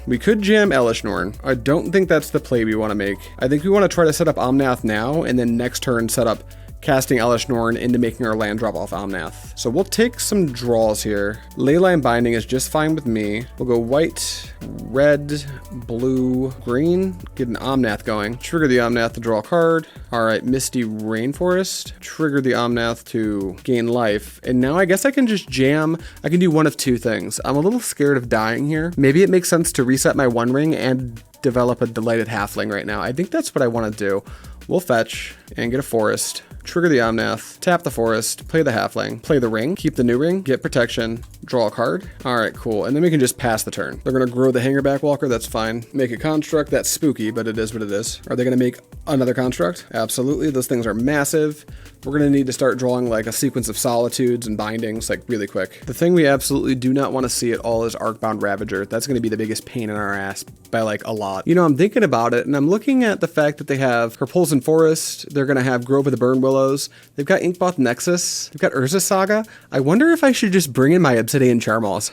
We could jam Elishnorn. I don't think that's the play we want to make. I think we want to try to set up Omnath now, and then next turn set up casting Elishnorn into making our land drop off Omnath. So we'll take some draws here. Leyline Binding is just fine with me. We'll go white, red, blue, green. Get an Omnath going. Trigger the Omnath to draw a card. All right, Misty Rainforest. Trigger the Omnath to gain life. And now I guess I can just jam. I can do one of 2 things. I'm a little scared of dying here. Maybe it makes sense to reset my 1 ring and develop a Delighted Halfling right now. I think that's what I want to do. We'll fetch and get a forest. Trigger the Omnath, tap the forest, play the halfling, play the ring, keep the new ring, get protection, draw a card. All right, cool. And then we can just pass the turn. They're going to grow the Hangerback Walker. That's fine. Make a construct. That's spooky, but it is what it is. Are they going to make another construct? Absolutely. Those things are massive. We're going to need to start drawing like a sequence of solitudes and bindings like really quick. The thing we absolutely do not want to see at all is Arcbound Ravager. That's going to be the biggest pain in our ass by like a lot. You know, I'm thinking about it and I'm looking at the fact that they have Herpolzen Forest. They're going to have Grove of the Burn Willows. They've got Inkmoth Nexus. They've got Urza Saga. I wonder if I should just bring in my Obsidian Charmals.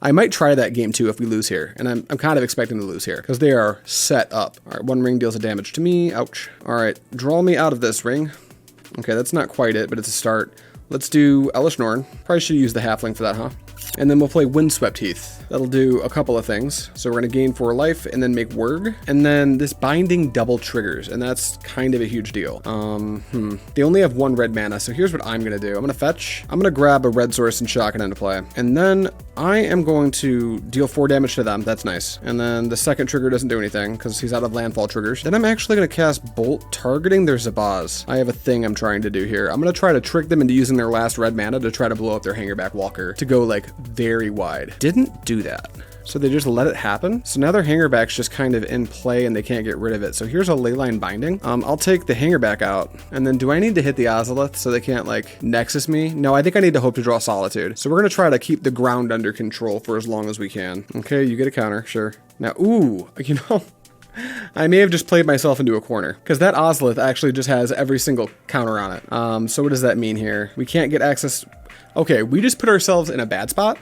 I might try that game too if we lose here, and I'm kind of expecting to lose here because they are set up. All right, 1 ring deals a damage to me. Ouch. All right, draw me out of this ring. Okay, that's not quite it, but it's a start. Let's do Elishnorn. Probably should use the halfling for that, huh? And then we'll play Windswept Heath. That'll do a couple of things. So we're going to gain 4 life and then make Wurg. And then this binding double triggers, and that's kind of a huge deal. They only have 1 red mana, so here's what I'm going to do. I'm going to fetch. I'm going to grab a red source and shock it into play. And then I am going to deal 4 damage to them. That's nice. And then the second trigger doesn't do anything because he's out of landfall triggers. Then I'm actually going to cast Bolt targeting their Zabaz. I have a thing I'm trying to do here. I'm going to try to trick them into using their last red mana to try to blow up their Hangerback Walker to go like very wide. Didn't do that. So they just let it happen. So now their hangerback's just kind of in play and they can't get rid of it. So here's a leyline binding. I'll take the hangerback out. And then do I need to hit the Ozolith so they can't like Nexus me? No, I think I need to hope to draw Solitude. So we're gonna try to keep the ground under control for as long as we can. Okay, you get a counter, sure. Now, ooh, you know, I may have just played myself into a corner because that Ozolith actually just has every single counter on it. So what does that mean here? We can't get access. Okay, we just put ourselves in a bad spot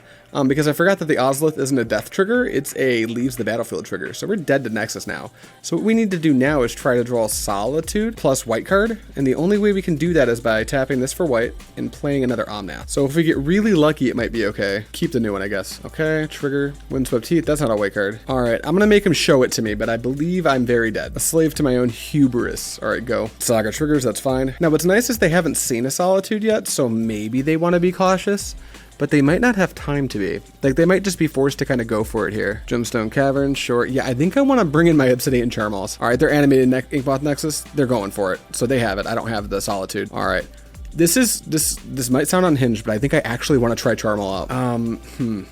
because I forgot that the Ozolith isn't a death trigger, it's a leaves the battlefield trigger. So we're dead to Nexus now. So what we need to do now is try to draw Solitude plus white card. And the only way we can do that is by tapping this for white and playing another Omnath. So if we get really lucky, it might be okay. Keep the new one, I guess. Okay, trigger, Windswept Teeth, that's not a white card. All right, I'm gonna make him show it to me, but I believe I'm very dead. A slave to my own hubris. All right, go. Saga triggers, that's fine. Now what's nice is they haven't seen a Solitude yet, so maybe they wanna be cautious. But they might not have time to be. Like, they might just be forced to kind of go for it here. Gemstone Cavern, sure. Yeah, I think I want to bring in my Obsidian Charmals. All right, they're animated Inkmoth Nexus. They're going for it. So they have it. I don't have the Solitude. All right. This might sound unhinged, but I think I actually want to try Charmal out.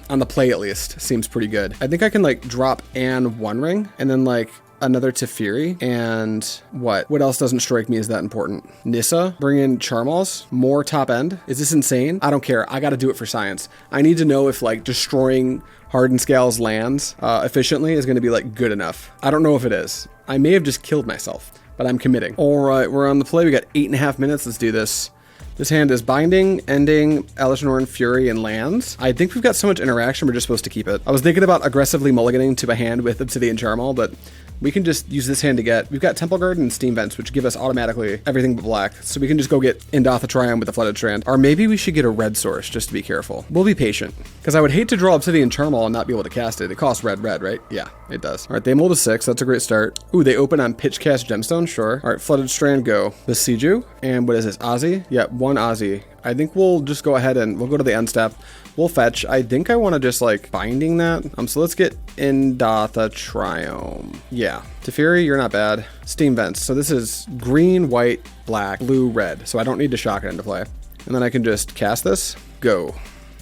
On the play, at least. Seems pretty good. I think I can, like, drop and One Ring, and then, like, another Teferi, and what else doesn't strike me as that important? Nissa, bring in Charmals, more top end. Is this insane? I don't care. I gotta do it for science. I need to know if like destroying Hardened Scales lands efficiently is gonna be like good enough. I don't know if it is. I may have just killed myself, but I'm committing. All right, we're on the play. We got 8.5 minutes. Let's do this. This hand is Binding, Ending, Elishnorn, Fury, and lands. I think we've got so much interaction, we're just supposed to keep it. I was thinking about aggressively mulliganing to a hand with Obsidian Charmal, but we can just use this hand to get, we've got Temple Garden and Steam Vents, which give us automatically everything but black. So we can just go get Indotha Triumph with the Flooded Strand. Or maybe we should get a red source just to be careful. We'll be patient. Because I would hate to draw Obsidian Charmal and not be able to cast it. It costs red, right? Yeah, it does. All right, they mold a 6. That's a great start. Ooh, they open on Pitchcast Gemstone, sure. All right, Flooded Strand, go. Besiege. And what is this, Ozzy? Yeah, one Ozzy. I think we'll just go ahead and we'll go to the end step. We'll fetch. I think I want to just like binding that. So let's get Indotha Triumph. Yeah. Teferi, you're not bad. Steam Vents. So this is green, white, black, blue, red. So I don't need to shock it into play. And then I can just cast this. Go.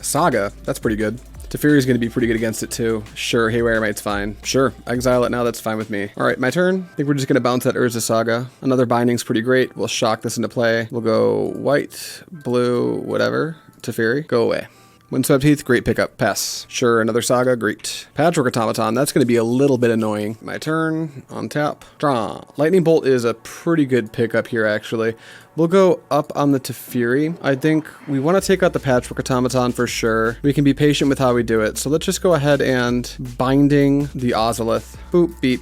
Saga. That's pretty good. Teferi is going to be pretty good against it too. Sure, Haywire Might's fine. Sure, exile it now, that's fine with me. All right, my turn. I think we're just going to bounce that Urza Saga. Another binding's pretty great. We'll shock this into play. We'll go white, blue, whatever. Teferi, go away. Windswept Heath, great pickup. Pass. Sure, another Saga, great. Patchwork Automaton, that's going to be a little bit annoying. My turn, on tap, draw. Lightning Bolt is a pretty good pickup here, actually. We'll go up on the Teferi. I think we want to take out the Patchwork Automaton for sure. We can be patient with how we do it. So let's just go ahead and binding the Ozolith. Boop, beep.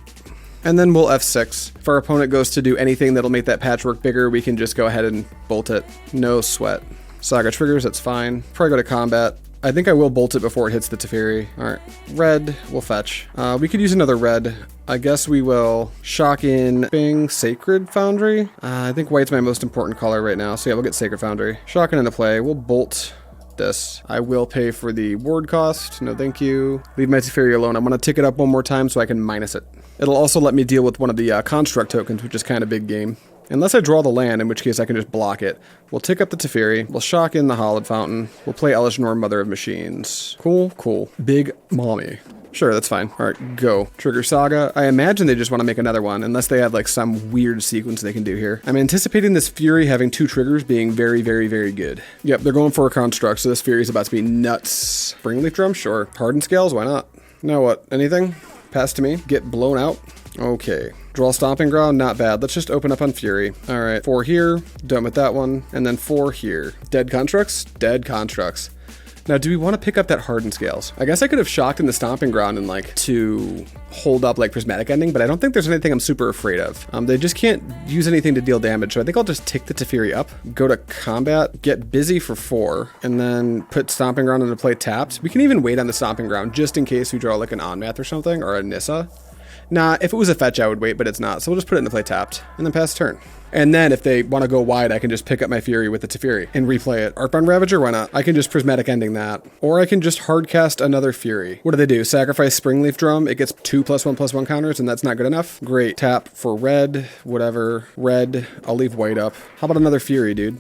And then we'll F6. If our opponent goes to do anything that'll make that patchwork bigger, we can just go ahead and bolt it. No sweat. Saga triggers, that's fine. Probably go to combat. I think I will bolt it before it hits the Teferi. All right, red, we'll fetch. We could use another red. I guess we will shock in Bing Sacred Foundry. I think white's my most important color right now. So yeah, we'll get Sacred Foundry. Shocking into play, we'll bolt this. I will pay for the ward cost. No, thank you. Leave my Teferi alone. I'm gonna tick it up one more time so I can minus it. It'll also let me deal with one of the construct tokens, which is kind of big game. Unless I draw the land, in which case I can just block it. We'll tick up the Teferi. We'll shock in the Hollowed Fountain. We'll play Elishnorn, Mother of Machines. Cool, cool. Big mommy. Sure, that's fine. All right, go. Trigger Saga. I imagine they just want to make another one, unless they have like some weird sequence they can do here. I'm anticipating this Fury having 2 triggers being very, very, very good. Yep, they're going for a construct, so this Fury is about to be nuts. Springleaf Drum? Sure. Hardened Scales? Why not? Now what? Anything? Pass to me. Get blown out. Okay. Draw Stomping Ground, not bad. Let's just open up on Fury. All right, 4 here, done with that one, and then 4 here. Dead constructs? Dead constructs. Now, do we want to pick up that Hardened Scales? I guess I could have shocked in the Stomping Ground and like to hold up like Prismatic Ending, but I don't think there's anything I'm super afraid of. They just can't use anything to deal damage, so I think I'll just tick the Teferi up, go to combat, get busy for 4, and then put Stomping Ground into play tapped. We can even wait on the Stomping Ground just in case we draw like an Omnath or something, or a Nissa. Nah, if it was a fetch, I would wait, but it's not. So we'll just put it into play tapped and then pass turn. And then if they want to go wide, I can just pick up my Fury with the Teferi and replay it. Arcbound Ravager, why not? I can just Prismatic Ending that. Or I can just hardcast another Fury. What do they do? Sacrifice Springleaf Drum. It gets 2+1/+1 counters, and that's not good enough. Great. Tap for red, whatever. Red, I'll leave white up. How about another Fury, dude?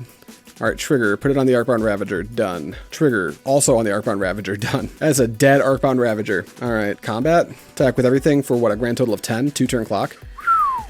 All right, trigger, put it on the Arcbound Ravager, done. Trigger, also on the Arcbound Ravager, done. That's a dead Arcbound Ravager. All right, combat, attack with everything for what, a grand total of 10, 2-turn clock.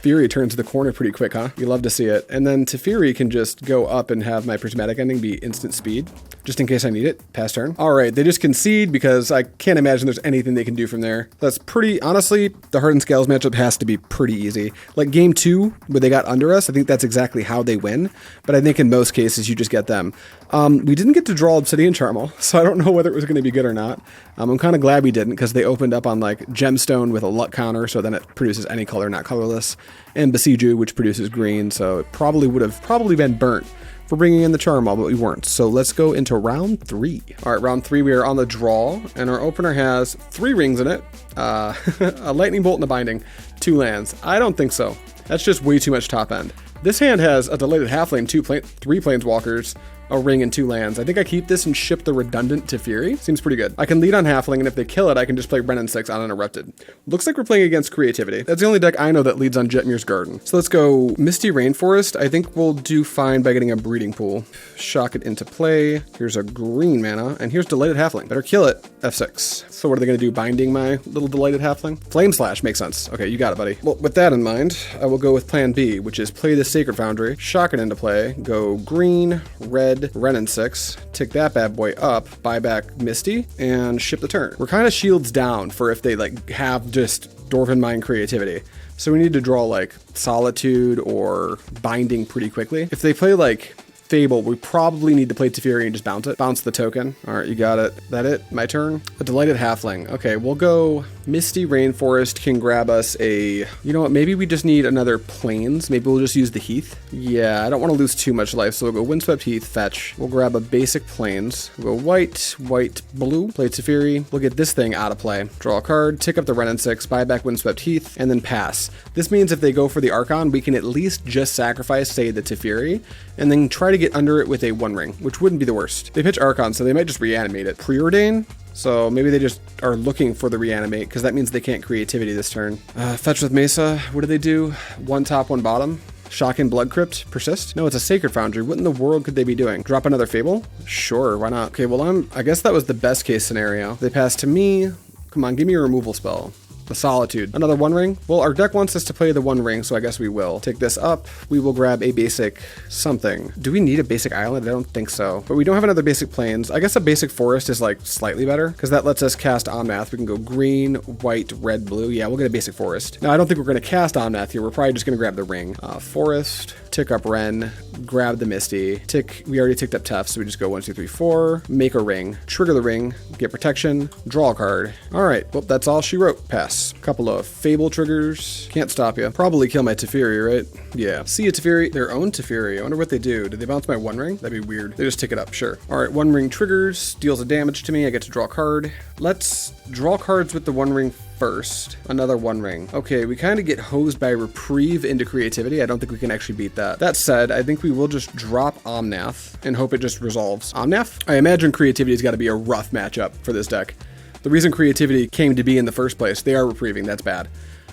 Fury turns the corner pretty quick, huh? You love to see it. And then Teferi can just go up and have my prismatic ending be instant speed, just in case I need it. Pass turn. All right, they just concede because I can't imagine there's anything they can do from there. That's pretty, honestly, the Hardened Scales matchup has to be pretty easy. Like game 2, where they got under us, I think that's exactly how they win. But I think in most cases, you just get them. We didn't get to draw Obsidian Charmal, so I don't know whether it was going to be good or not. I'm kind of glad we didn't, because they opened up on like Gemstone with a luck counter, so then it produces any color, not colorless. And Besiju, which produces green, so it probably would have been burnt for bringing in the Charmal, but we weren't. So let's go into round 3. All right, round 3, we are on the draw, and our opener has 3 rings in it, a Lightning Bolt and a Binding, 2 lands. I don't think so. That's just way too much top end. This hand has a Delighted Halfling, 3 Planeswalkers, a ring and 2 lands. I think I keep this and ship the redundant Teferi. Seems pretty good. I can lead on Halfling, and if they kill it, I can just play Renin 6 uninterrupted. Looks like we're playing against Creativity. That's the only deck I know that leads on Jetmir's Garden. So let's go Misty Rainforest. I think we'll do fine by getting a Breeding Pool. Shock it into play. Here's a green mana, and here's Delighted Halfling. Better kill it. F6. So what are they going to do? Binding my little Delighted Halfling? Flame Slash makes sense. Okay, you got it, buddy. Well, with that in mind, I will go with plan B, which is play the Sacred Foundry, shock it into play, go green, red, Renin 6, tick that bad boy up, buy back Misty, and ship the turn. We're kind of shields down for if they like have just Dwarven Mind Creativity. So we need to draw like Solitude or Binding pretty quickly. If they play like Fable, we probably need to play Teferi and just bounce it. Bounce the token. All right, you got it. That it? My turn? A Delighted Halfling. Okay, we'll go Misty Rainforest can grab us a... You know what? Maybe we just need another Plains. Maybe we'll just use the Heath. Yeah, I don't want to lose too much life, so we'll go Windswept Heath, fetch. We'll grab a basic Plains. We'll go white, white, blue. Play Teferi. We'll get this thing out of play. Draw a card, tick up the Renin 6, buy back Windswept Heath, and then pass. This means if they go for the Archon, we can at least just sacrifice, say, the Teferi, and then try to get under it with a 1-ring, which wouldn't be the worst. They pitch Archon, so they might just reanimate it. Preordain? So maybe they just are looking for the reanimate, because that means they can't Creativity this turn. Fetch with Mesa. What do they do? 1 top, 1 bottom. Shock and Blood Crypt. Persist? No, it's a Sacred Foundry. What in the world could they be doing? Drop another Fable? Sure, why not? Okay, well, I guess that was the best case scenario. They pass to me. Come on, give me a removal spell. The Solitude. Another 1-ring? Well, our deck wants us to play the 1-ring, so I guess we will. Take this up. We will grab a basic something. Do we need a basic island? I don't think so. But we don't have another basic plains. I guess a basic forest is like slightly better, because that lets us cast Omnath. We can go green, white, red, blue. Yeah, we'll get a basic forest. Now, I don't think we're going to cast Omnath here. We're probably just going to grab the ring. Forest. Tick up Ren, grab the Misty, tick, we already ticked up Tef, so we just go 1, 2, 3, 4, make a ring, trigger the ring, get protection, draw a card. All right, well, that's all she wrote. Pass. Couple of Fable triggers, can't stop you. Probably kill my Teferi, right? Yeah. See a Teferi, their own Teferi. I wonder what they do. Did they bounce my 1-ring? That'd be weird. They just tick it up, sure. All right, 1-ring triggers, deals a damage to me, I get to draw a card. Let's draw cards with the 1-ring first. Another 1-ring. Okay, we kind of get hosed by Reprieve into Creativity. I don't think we can actually beat that. That said, I think we will just drop Omnath and hope it just resolves. Omnath? I imagine Creativity's got to be a rough matchup for this deck. The reason Creativity came to be in the first place, they are Reprieving, that's bad.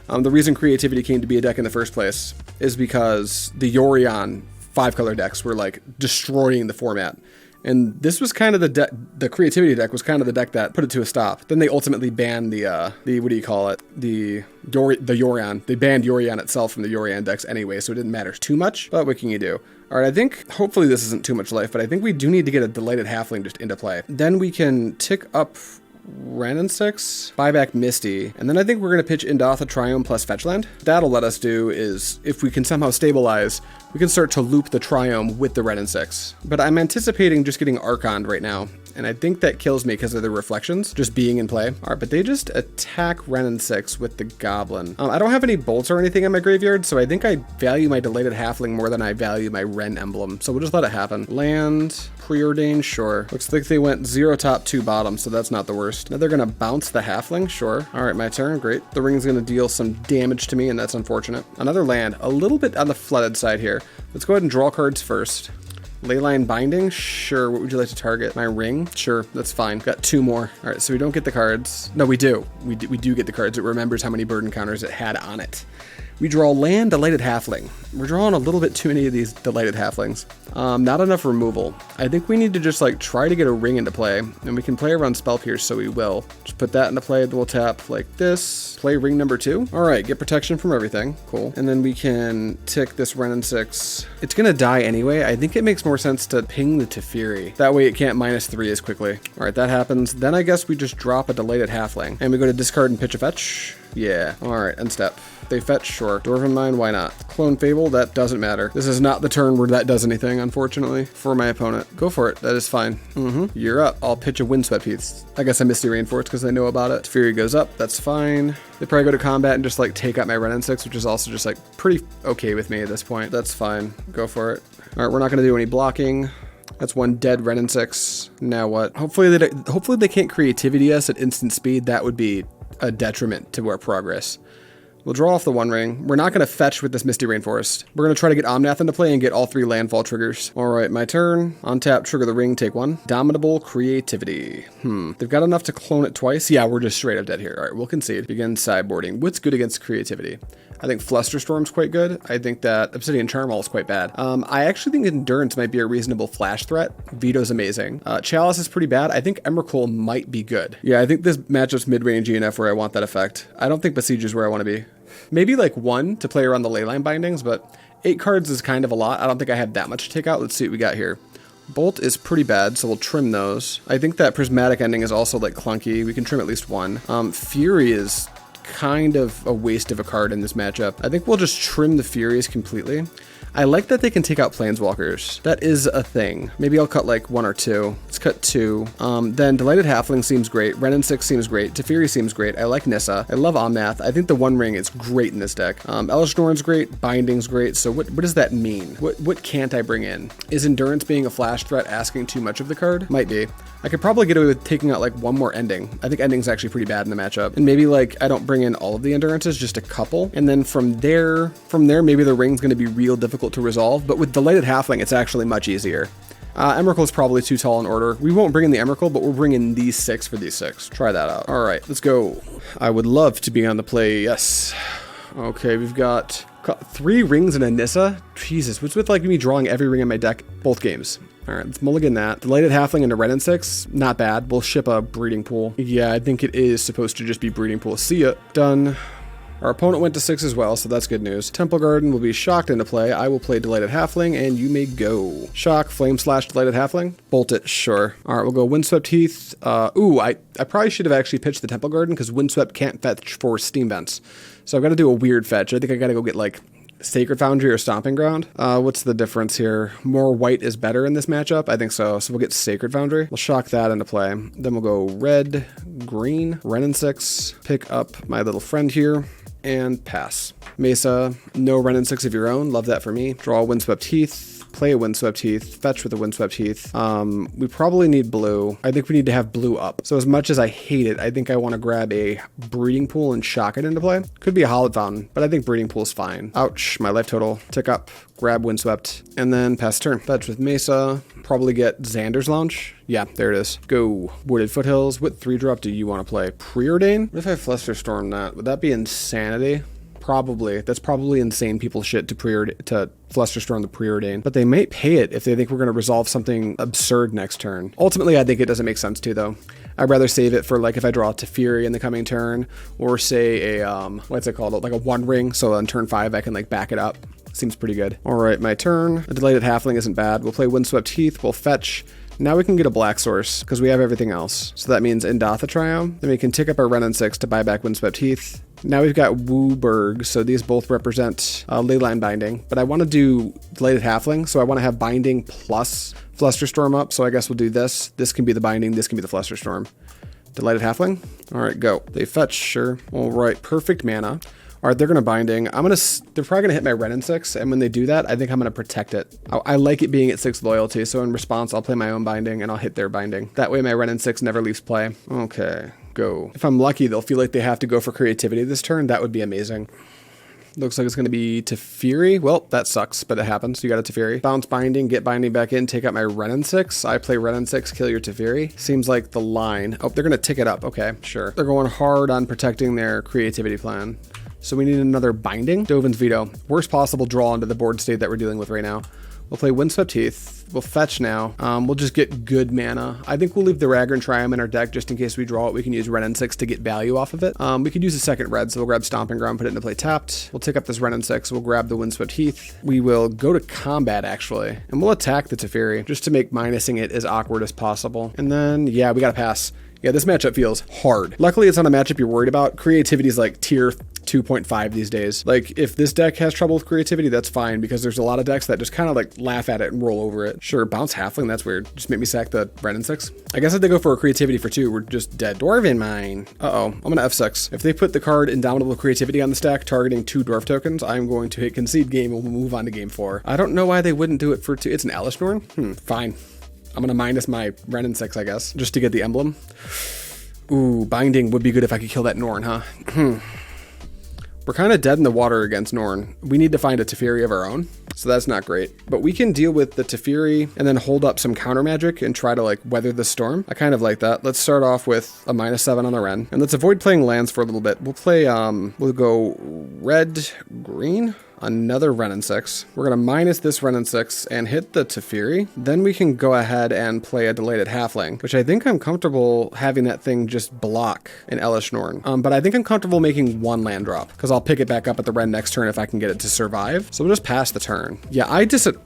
The reason Creativity came to be a deck in the first place is because the Yorion 5-color decks were like destroying the format. And this was kind of the Creativity deck was kind of the deck that put it to a stop. Then they ultimately banned the what do you call it? The Yorion. They banned Yorion itself from the Yorion decks anyway, so it didn't matter too much. But what can you do? All right, I think hopefully this isn't too much life, but I think we do need to get a Delighted Halfling just into play. Then we can tick up Renin 6, buy back Misty, and then I think we're going to pitch Indotha Triome plus Fetchland. That'll let us do is, if we can somehow stabilize, we can start to loop the Triome with the Renin 6. But I'm anticipating just getting Archon right now, and I think that kills me because of the reflections just being in play. All right, but they just attack Renin 6 with the Goblin. I don't have any bolts or anything in my graveyard, so I think I value my Delighted Halfling more than I value my Ren emblem, so we'll just let it happen. Land, Preordain, sure. Looks like they went 0 top, 2 bottom, so that's not the worst. Now they're gonna bounce the Halfling, sure. All right, my turn, great. The ring's gonna deal some damage to me, and that's unfortunate. Another land, a little bit on the flooded side here. Let's go ahead and draw cards first. Leyline Binding, sure. What would you like to target? My ring? Sure, that's fine. Got 2 more. All right, so we don't get the cards. No, we do. We do get the cards. It remembers how many burden counters it had on it. We draw land, Delighted Halfling. We're drawing a little bit too many of these Delighted Halflings. Not enough removal. I think we need to just like try to get a ring into play, and we can play around Spell Pierce, so we will. Just put that into play, we'll tap like this. Play ring number 2. All right, get protection from everything. Cool. And then we can tick this Renin 6. It's gonna die anyway. I think it makes more sense to ping the Teferi. That way it can't -3 as quickly. All right, that happens. Then I guess we just drop a Delighted Halfling, and we go to discard and pitch a fetch. Yeah. All right, end step. They fetch, sure. Dwarven Mine, why not? Clone Fable, that doesn't matter. This is not the turn where that does anything, unfortunately, for my opponent. Go for it, that is fine. You're up. I'll pitch a Windswept Heath. I guess I Misty Rainforest because I know about it. Fury goes up, that's fine. They probably go to combat and just like take out my Renin 6, which is also just like pretty okay with me at this point. That's fine, go for it. All right, we're not gonna do any blocking. That's one dead Renin 6. Now what? Hopefully they can't creativity us at instant speed. That would be a detriment to our progress. We'll draw off the One Ring. We're not going to fetch with this Misty Rainforest. We're going to try to get Omnath into play and get all 3 landfall triggers. All right, my turn. On tap, trigger the ring, take 1. Dominable Creativity. They've got enough to clone it twice. Yeah, we're just straight up dead here. All right, we'll concede. Begin sideboarding. What's good against Creativity? I think Flusterstorm's quite good. I think that Obsidian Charmwall is quite bad. I actually think Endurance might be a reasonable flash threat. Veto's amazing. Chalice is pretty bad. I think Emrakul might be good. Yeah, I think this matchup's mid-range enough where I want that effect. I don't think Besiege is where I want to be. Maybe like 1 to play around the Leyline bindings, but 8 cards is kind of a lot. I don't think I have that much to take out. Let's see what we got here. Bolt is pretty bad, so we'll trim those. I think that Prismatic Ending is also like clunky. We can trim at least 1. Fury is kind of a waste of a card in this matchup. I think we'll just trim the Furies completely. I like that they can take out Planeswalkers. That is a thing. Maybe I'll cut like 1 or 2. Let's cut 2. Then Delighted Halfling seems great. Renin 6 seems great. Teferi seems great. I like Nissa. I love Omnath. I think the One Ring is great in this deck. Elesh Norn's great. Binding's great. So what does that mean? What can't I bring in? Is Endurance being a flash threat asking too much of the card? Might be. I could probably get away with taking out like 1 more Ending. I think Ending's actually pretty bad in the matchup. And maybe like I don't bring in all of the Endurances, just a couple. And then from there maybe the ring's going to be real difficult to resolve. But with Delighted Halfling, it's actually much easier. Emrakul is probably too tall in order. We won't bring in the Emrakul, but we'll bring in these 6 for these 6. Try that out. All right, let's go. I would love to be on the play. Yes. Okay, we've got 3 rings and a Nissa. Jesus, what's with like me drawing every ring in my deck both games? All right, let's mulligan that. Delighted Halfling into Renin 6, not bad. We'll ship a Breeding Pool. Yeah, I think it is supposed to just be Breeding Pool. See ya. Done. Our opponent went to 6 as well, so that's good news. Temple Garden will be shocked into play. I will play Delighted Halfling, and you may go. Shock, Flame Slash, Delighted Halfling. Bolt it, sure. All right, we'll go Windswept Heath. I probably should have actually pitched the Temple Garden because Windswept can't fetch for Steam Vents. So I've got to do a weird fetch. I think I got to go get like Sacred Foundry or Stomping Ground. What's the difference here? More white is better in this matchup? I think so. So we'll get Sacred Foundry. We'll shock that into play. Then we'll go red, green, Renin 6. Pick up my little friend here. And pass. Mesa, no Renin 6 of your own. Love that for me. Draw a Windswept Heath. Play a Windswept Heath. Fetch with a Windswept Heath. We probably need blue. I think we need to have blue up. So as much as I hate it, I think I want to grab a Breeding Pool and shock it into play. Could be a Hallowed Fountain, but I think Breeding Pool's fine. Ouch, my life total. Tick up. Grab Windswept. And then pass turn. Fetch with Mesa. Probably get Xander's Launch. Yeah, there it is. Go. Wooded Foothills. What 3-drop do you want to play? Preordain? What if I Flusterstorm that? Would that be insanity? Probably. That's probably insane people shit to Flusterstorm the Preordain. But they might pay it if they think we're going to resolve something absurd next turn. Ultimately, I think it doesn't make sense to, though. I'd rather save it for, like, if I draw Teferi in the coming turn, or say a, what's it called? Like a One Ring, so on turn 5, I can, like, back it up. Seems pretty good. All right, my turn. A Delighted Halfling isn't bad. We'll play Windswept Heath. We'll fetch. Now we can get a black source, because we have everything else. So that means Indatha Triumph. Then we can tick up our Renin 6 to buy back Windswept Heath. Now we've got Wooburg, so these both represent Leyline Binding. But I want to do Delighted Halfling, so I want to have Binding plus Flusterstorm up, so I guess we'll do this. This can be the Binding, this can be the Flusterstorm. Delighted Halfling? All right, go. They fetch, sure. All right, perfect mana. All right, they're going to Binding. They're probably going to hit my Renin 6, and when they do that, I think I'm going to protect it. I like it being at 6 loyalty, so in response, I'll play my own Binding, and I'll hit their Binding. That way my Renin 6 never leaves play. Okay, go. If I'm lucky, they'll feel like they have to go for creativity this turn. That would be amazing. Looks like it's going to be Teferi. Well, that sucks, but it happens. You got a Teferi. Bounce Binding, get Binding back in, take out my Renin 6. I play Renin 6, kill your Teferi. Seems like the line. Oh, they're going to tick it up. Okay, sure. They're going hard on protecting their creativity plan. So we need another binding. Dovin's Veto. Worst possible draw into the board state that we're dealing with right now. We'll play Windswept Heath. We'll fetch now. We'll just get good mana. I think we'll leave the Ragran Triumph in our deck just in case we draw it. We can use Red N6 to get value off of it. We could use a second red, so we'll grab Stomping Ground, put it into play tapped. We'll take up this Red N6. We'll grab the Windswept Heath. We will go to combat, actually, and we'll attack the Teferi just to make minusing it as awkward as possible. And then, yeah, we gotta pass. Yeah, this matchup feels hard. Luckily, it's not a matchup you're worried about. Creativity is like tier 2.5 these days. Like, if this deck has trouble with creativity, that's fine, because there's a lot of decks that just kind of like laugh at it and roll over it. Sure, bounce Halfling, that's weird. Just make me sack the Red N6. I guess if they go for a creativity for 2, we're just dead. Dwarven Mine. Uh-oh, I'm gonna F6. If they put the card Indomitable Creativity on the stack, targeting 2 Dwarf tokens, I'm going to hit concede game and we'll move on to game 4. I don't know why they wouldn't do it for 2. It's an Elishnorn? Fine. I'm gonna minus my Red N6, I guess, just to get the emblem. Ooh, binding would be good if I could kill that Norn, huh? We're kind of dead in the water against Norn. We need to find a Teferi of our own, so that's not great. But we can deal with the Teferi and then hold up some counter magic and try to like weather the storm. I kind of like that. Let's start off with a -7 on the Ren, and let's avoid playing lands for a little bit. We'll play, we'll go red, green. Another Ren N6. We're gonna minus this Ren N6 and hit the Teferi. Then we can go ahead and play a Delated Halfling, which I think I'm comfortable having that thing just block an Elishnorn. But I think I'm comfortable making 1 land drop, because I'll pick it back up at the Ren next turn if I can get it to survive. So we'll just pass the turn. Yeah,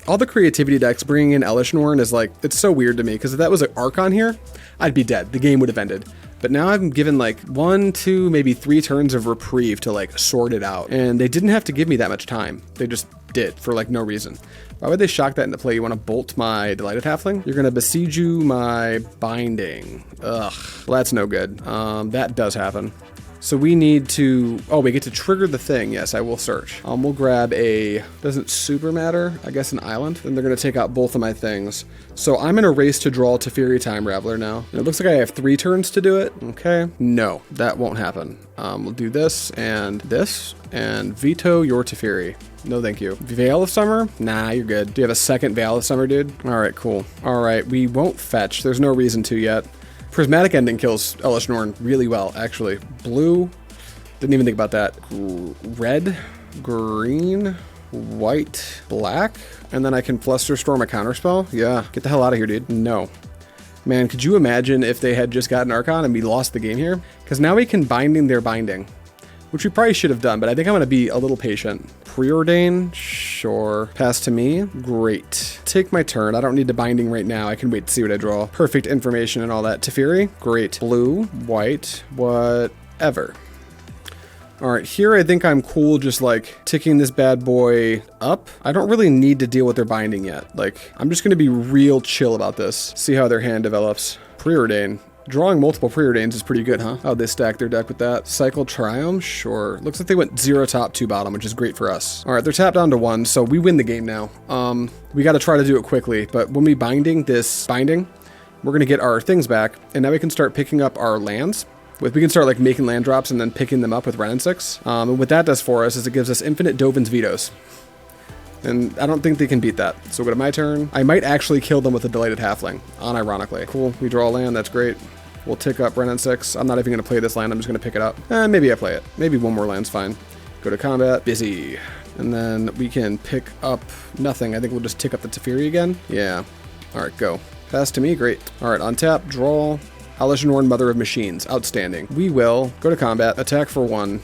all the creativity decks bringing in Elishnorn is like, it's so weird to me, because if that was an Archon here, I'd be dead. The game would have ended. But now I'm given like 1, 2, maybe 3 turns of reprieve to like sort it out. And they didn't have to give me that much time. They just did for like no reason. Why would they shock that into play? You want to bolt my Delighted Halfling? You're going to besiege you my binding. Ugh, well, that's no good. That does happen. So we need to, oh, we get to trigger the thing. Yes, I will search. We'll grab a, doesn't super matter, I guess an island. Then they're gonna take out both of my things. So I'm in a race to draw Teferi Time Raveler now. And it looks like I have 3 turns to do it. Okay, no, that won't happen. We'll do this, and veto your Teferi. No, thank you. Veil of Summer? Nah, you're good. Do you have a second Veil of Summer, dude? All right, cool. All right, we won't fetch. There's no reason to yet. Prismatic Ending kills Elishnorn really well, actually. Blue, didn't even think about that. Red, green, white, black, and then I can Flusterstorm a counterspell? Yeah, get the hell out of here, dude. No. Man, could you imagine if they had just gotten Archon and we lost the game here? Because now we can binding their binding, which we probably should have done, but I think I'm gonna be a little patient. Preordain, sure. Pass to me, great. Take my turn, I don't need the binding right now, I can wait to see what I draw. Perfect information and all that. Teferi, great. Blue, white, whatever. All right, here I think I'm cool just like ticking this bad boy up. I don't really need to deal with their binding yet. Like, I'm just gonna be real chill about this. See how their hand develops. Preordain. Drawing multiple Preordains is pretty good, huh? How'd they stack their deck with that? Cycle Triumph? Sure. Looks like they went 0 top, 2 bottom, which is great for us. All right, they're tapped down to 1, so we win the game now. We got to try to do it quickly, but when we binding this binding, we're going to get our things back, and now we can start picking up our lands. We can start like making land drops and then picking them up with Ren N6. And what that does for us is it gives us infinite Dovin's Vetoes. And I don't think they can beat that. So go to my turn. I might actually kill them with a Delighted Halfling, unironically. Cool, we draw a land, that's great. We'll tick up Ren N6. I'm not even gonna play this land, I'm just gonna pick it up. Maybe I play it. Maybe 1 more land's fine. Go to combat, busy. And then we can pick up nothing. I think we'll just tick up the Teferi again. Yeah, all right, go. Pass to me, great. All right, untap, draw. Elishnorn, Mother of Machines, outstanding. We will go to combat, attack for 1.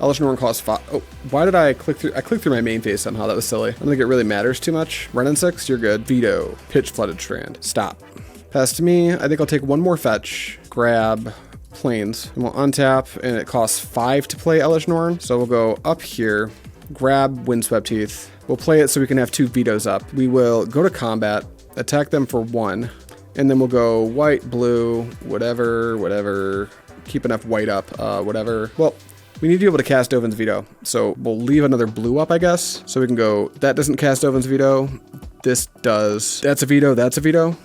Elishnorn costs 5. Oh, why did I click through? I clicked through my main phase somehow. That was silly. I don't think it really matters too much. Ren N6, you're good. Veto. Pitch Flooded Strand. Stop. Pass to me. I think I'll take 1 more fetch. Grab Plains. And we'll untap, and it costs 5 to play Elishnorn. So we'll go up here, grab Windswept Heath. We'll play it so we can have 2 vetoes up. We will go to combat, attack them for 1, and then we'll go white, blue, whatever. Keep enough white up, whatever. Well, we need to be able to cast Dovin's Veto. So we'll leave another blue up, I guess. So we can go, that doesn't cast Dovin's Veto. This does. That's a veto, that's a veto.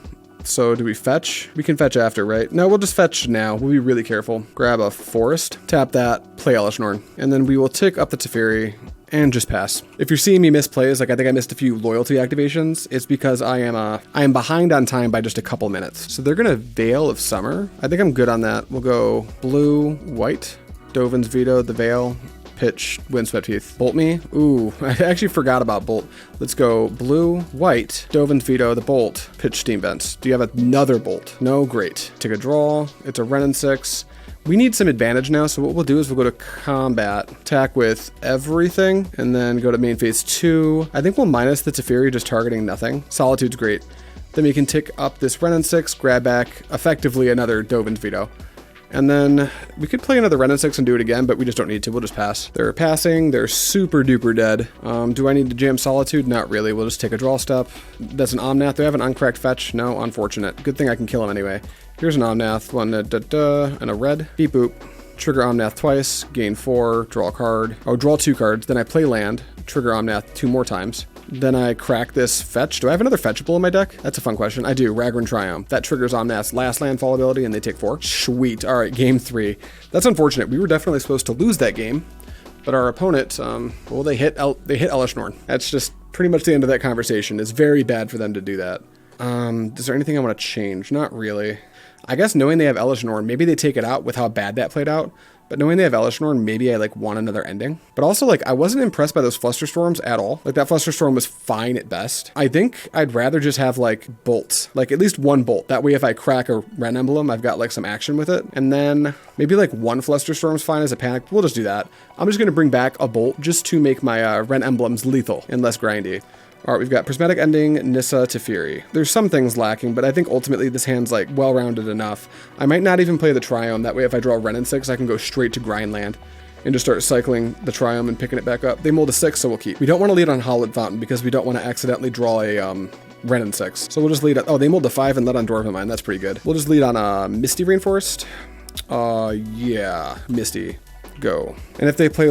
So do we fetch? We can fetch after, right? No, we'll just fetch now. We'll be really careful. Grab a forest, tap that, play Elishnorn. And then we will tick up the Teferi and just pass. If you're seeing me miss plays, like I think I missed a few loyalty activations, it's because I am behind on time by just a couple minutes. So they're gonna Veil of Summer. I think I'm good on that. We'll go blue, white, Dovin's Veto, the Veil, pitch, Windswept Heath. Bolt me? Ooh, I actually forgot about Bolt. Let's go blue, white, Dovin's Veto, the Bolt, pitch Steam Vents. Do you have another Bolt? No, great. Take a draw. It's a Ren and 6. We need some advantage now, so what we'll do is we'll go to combat, attack with everything, and then go to main phase 2. I think we'll minus the Teferi, just targeting nothing. Solitude's great. Then we can tick up this Ren and 6, grab back effectively another Dovin's Veto. And then we could play another Ren and 6 and do it again, but we just don't need to. We'll just pass. They're passing. They're super duper dead. Do I need to jam Solitude? Not really. We'll just take a draw step. That's an Omnath. Do I have an uncorrect fetch? No, unfortunate. Good thing I can kill him anyway. Here's an Omnath, one and a red. Beep boop. Trigger Omnath twice, gain 4, draw a card. Oh, draw 2 cards. Then I play land, trigger Omnath 2 more times. Then I crack this fetch. Do I have another fetchable in my deck? That's a fun question. I do. Ragran Triumph. That triggers Omnath's last landfall ability, and they take 4. Sweet. All right, game 3. That's unfortunate. We were definitely supposed to lose that game, but our opponent, well, they hit Elish Norn. That's just pretty much the end of that conversation. It's very bad for them to do that. Is there anything I want to change? Not really. I guess knowing they have Elish Norn, maybe they take it out with how bad that played out. But knowing they have Elish Norn, maybe I want another ending. But also I wasn't impressed by those Flusterstorms at all. That Flusterstorm was fine at best. I think I'd rather just have bolts, at least one bolt. That way if I crack a Ren emblem, I've got some action with it. And then maybe one Flusterstorm's fine as a panic. We'll just do that. I'm just gonna bring back a bolt just to make my Ren emblems lethal and less grindy. All right, we've got Prismatic Ending, Nissa, Teferi. There's some things lacking, but I think ultimately this hand's well-rounded enough. I might not even play the Triome. That way if I draw Ren and 6, I can go straight to grind land and just start cycling the Triome and picking it back up. They mold a 6, so we'll keep. We don't want to lead on Hallowed Fountain because we don't want to accidentally draw a Ren and 6. So we'll just lead on, oh, they mold a 5 and let on Dwarven Mine. That's pretty good. We'll just lead on Misty Rainforest. Yeah, Misty. Go. And if they play